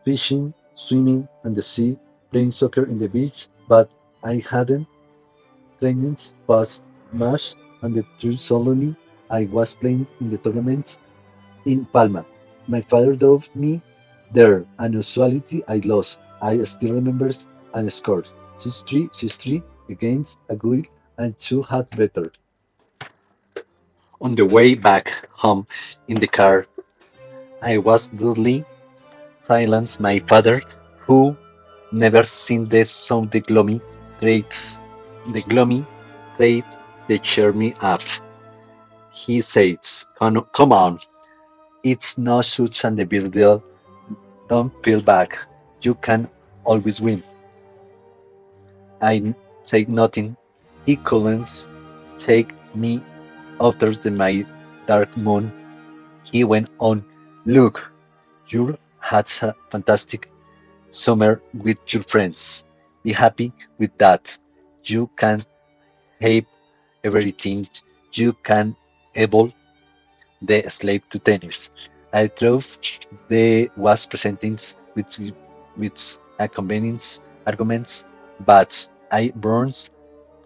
fishing, swimming on the sea, playing soccer in the beach, but I hadn't trainings past much and the truth solely I was playing in the tournaments in Palma. My father drove me there, and usually I lost. I still remember and scored 6-3, 6-3 against a good and two had better. On the way back home in the car, I was dully silenced my father, who never seen the sound the gloomy trait that cheer me up. He says, come on, it's no such and the big deal. Don't feel bad. You can always win. I said nothing. He couldn't take me after my dark moon. He went on, look, you had a fantastic summer with your friends. Be happy with that. You can have everything. You can able the slave to tennis. I drove the was presenting with accompanying arguments, but I burns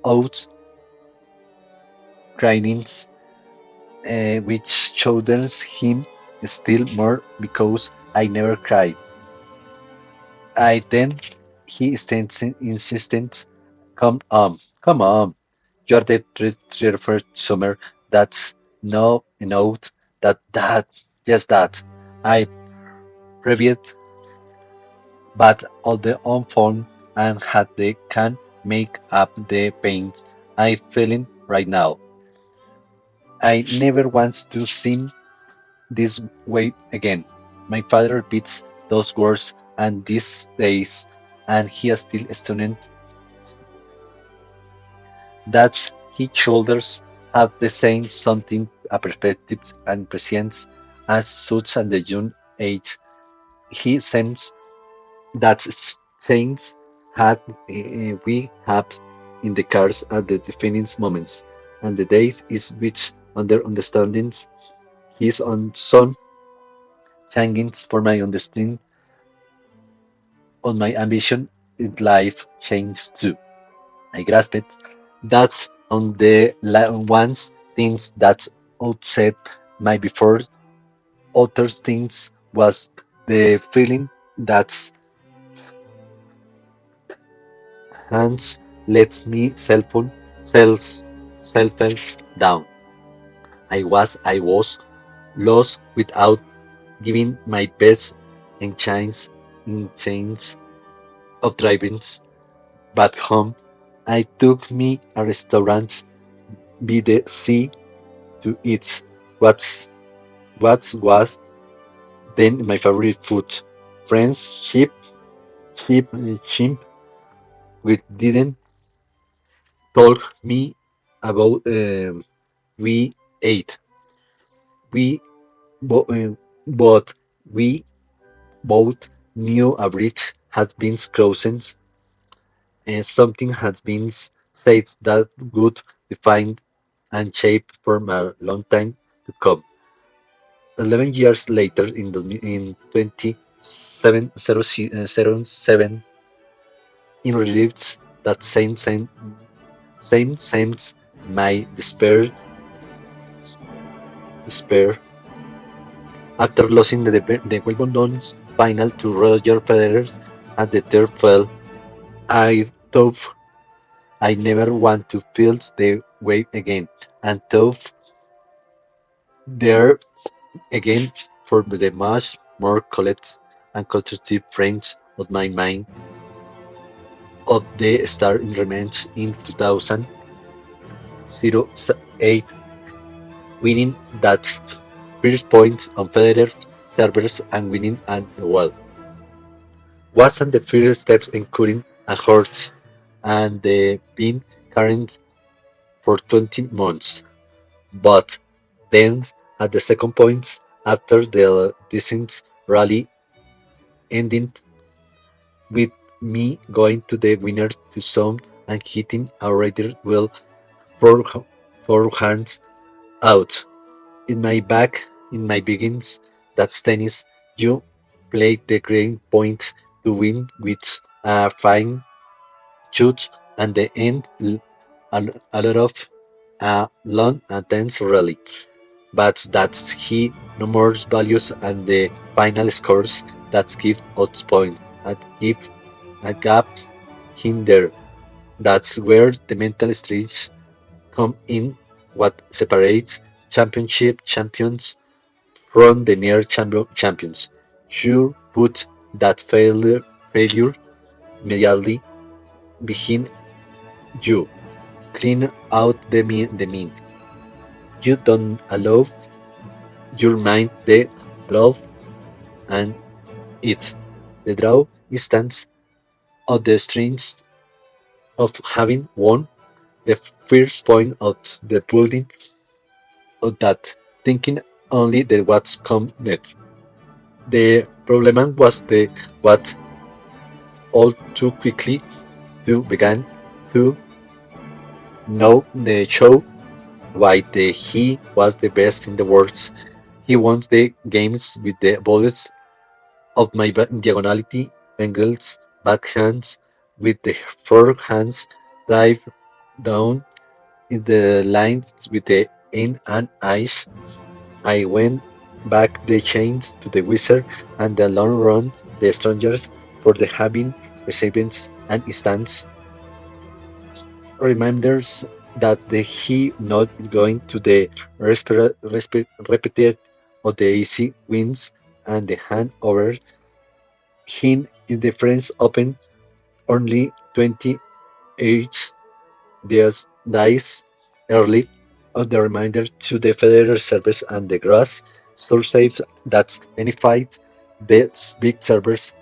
out crying, which shows him still more because I never cried. I then he stands insistent, come on, you're the first summer. That's no enough. That, just that. I previewed, but all the on phone and had they can make up the paint I feeling right now. I never want to seem this way again. My father repeats those words and these days, and he is still a student that his shoulders have the same something a perspective and prescience as such at the young age. He sends that change had we have in the cars at the defining moments, and the days is which under understandings his own son changing for my understanding on my ambition in life changed too. I grasp it. That's on the ones things that outset my before other things was the feeling that hands lets me self down. I was lost without giving my best in chains of drivings back home. I took me a restaurant by the sea to eat what was then my favorite food. Friends, shrimp, we didn't talk me about we ate. We bo- uh, but we both knew a bridge had been crossed and something has been said that would define and shape for a long time to come. 11 years later, in 2707, in reliefs that same sense my despair after losing the Wimbledon's final to Roger Federer at the third fall. I thought I never want to feel the way again, and thought there again for the much more collect and constructive frames of my mind of the star in remains in 2008, winning that first point on Federer servers and winning at the world. Wasn't the first step including a horse and the been carrying for 20 months, but then at the second point after the decent rally ending with me going to the winner to zone and hitting a rather well four, four hands out. In my beginnings, that's tennis. You play the great point to win with a fine shoot and the end a lot of a long and tense rally. But that's he no more values and the final scores that give odds point and give a gap in there. That's where the mental stage come in. What separates championship champions from the near champions. You put that failure immediately behind you. Clean out the mean. You don't allow your mind the draw and it. The draw instance of the strength of having won the first point of the building of that, thinking only the what's come next. The problem was the what all too quickly to began to know the show why he was the best in the world. He won the games with the bullets of my diagonality angles, backhands with the forehands, drive down in the lines with the in and eyes. I went back the chains to the wizard and the long run the strangers for the having recipients and instance reminders that the he not is going to the repeated of the easy wins and the hand over him in the French Open only 28 dice early of the reminder to the Federer service and the grass safe that any fight big servers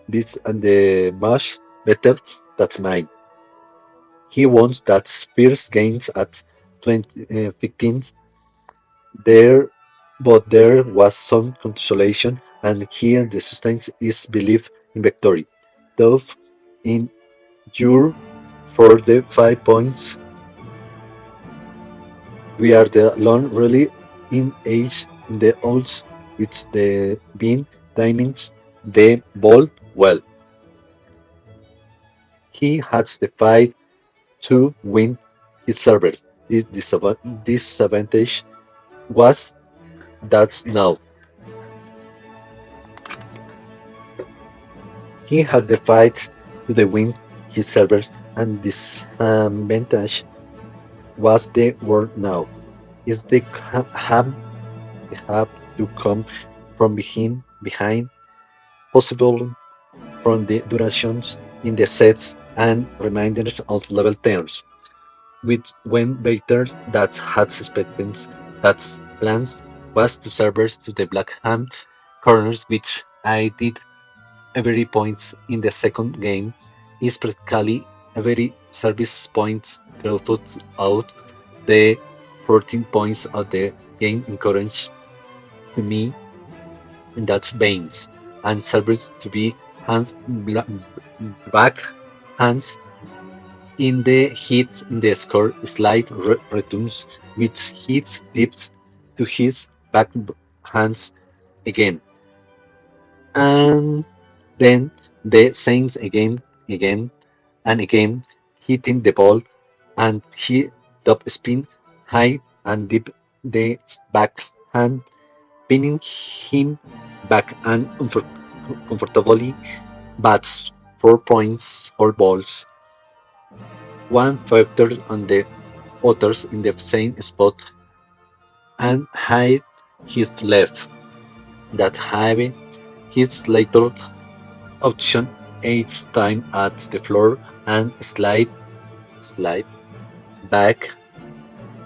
beats and the much better that's mine. He wants that first gains at 15 there, but there was some consolation, and he and the sustains his belief in victory. Though in your for the 5 points, we are the lone really in age in the odds with the being diamonds the ball well. He has the fight to win his server. This disadvantage was that now he had the fight to the win his servers, and disadvantage was the word now. Is the have to come from behind, possible from the durations in the sets and reminders of level terms, which when better that had suspected that plans was to servers to the black hand corners, which I did every points in the second game is practically every service points throughout the 14 points of the game encourage to me in that veins and servers to be back hands in the hit in the score slide returns with hits dipped to his back hands again and then the Saints again and again hitting the ball and he top spin high and deep the backhand pinning him back and comfortably bats 4 points 4 balls one factor on the others in the same spot and hide his left that having his later option 8 time at the floor and slide back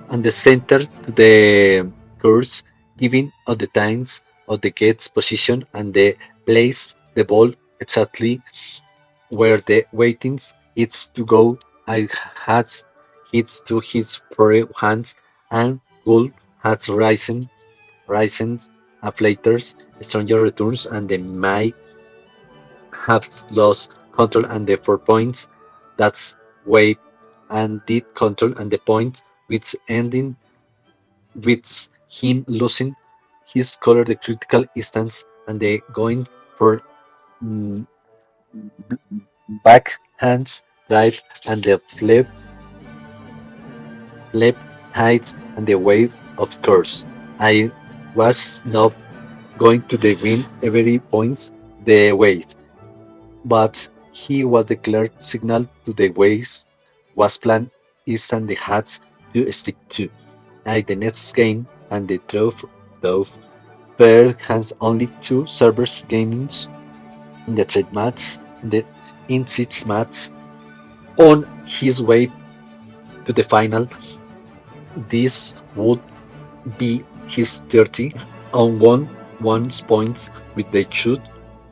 and the center to the course, giving of the times of the gate's position and the place the ball exactly where the waitings is to go. I had hits to his free hands and goal has risen afflators, stranger returns and the may have lost control and the 4 points. That's way and did control and the point which ending with him losing his color the critical instance and the going for mm, backhands drive and the flip height and the wave of course. I was not going to the win every points the wave, but he was the clear signal to the waves was planned is and the hats to stick to. Like the next game and the Dove Fair has only 2 servers gamings in the trade match in 6 match on his way to the final. This would be his 30 on one points with the shoot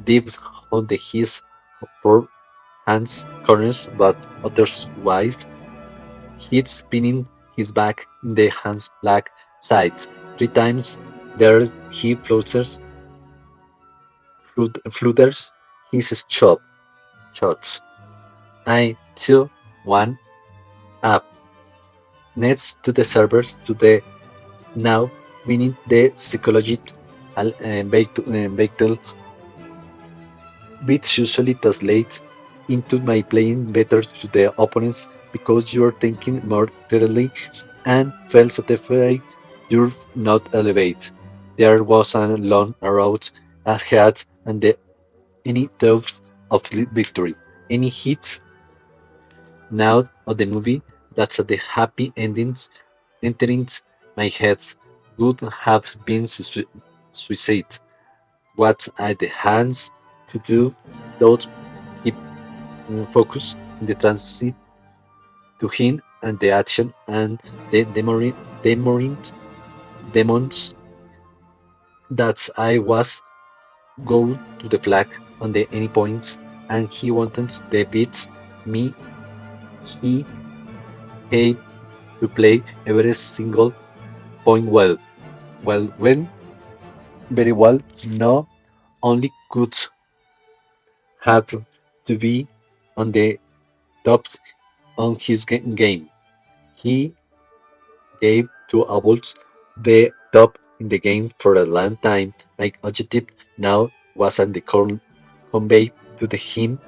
deep on the his 4 hands corners but others wide hit spinning his back in the hand's black side. 3 times there he flutters his shots. I 2-1 up. Next to the servers to the now winning the psychological battle which usually translate into my playing better to the opponents because you're thinking more clearly and feel satisfied you're not elevate. There was a long road ahead and any thoughts of victory, any hits now of the movie that's the happy endings entering my head would have been suicide. What are the hands to do? Those keep focus in the transit to him and the action and the demons that I was go to the flag on the any points and he wanted to beat me. He had to play every single point well. Well, when very well, no only could have to be on the top on his game. He gave to Abels the top in the game for a long time. My objective now wasn't the convey to the him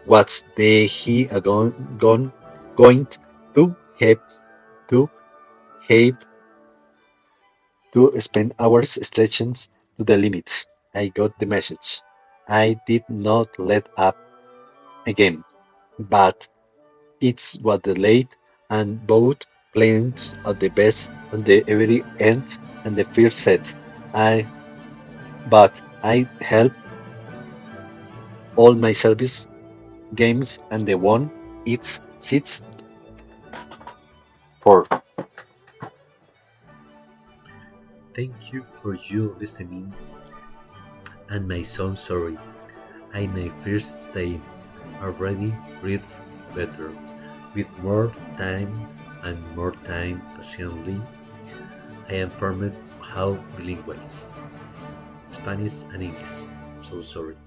what's the he going to to have to spend hours stretching to the limits. I got the message. I did not let up again. but it's what the late and both planes at the best on the every end and the first set. I but I help all my service games and the one it sits for. Thank you for you listening. And my son, sorry, I my first day already breathe better. With more time and more time patiently, I am formed how bilinguals, Spanish and English. So sorry.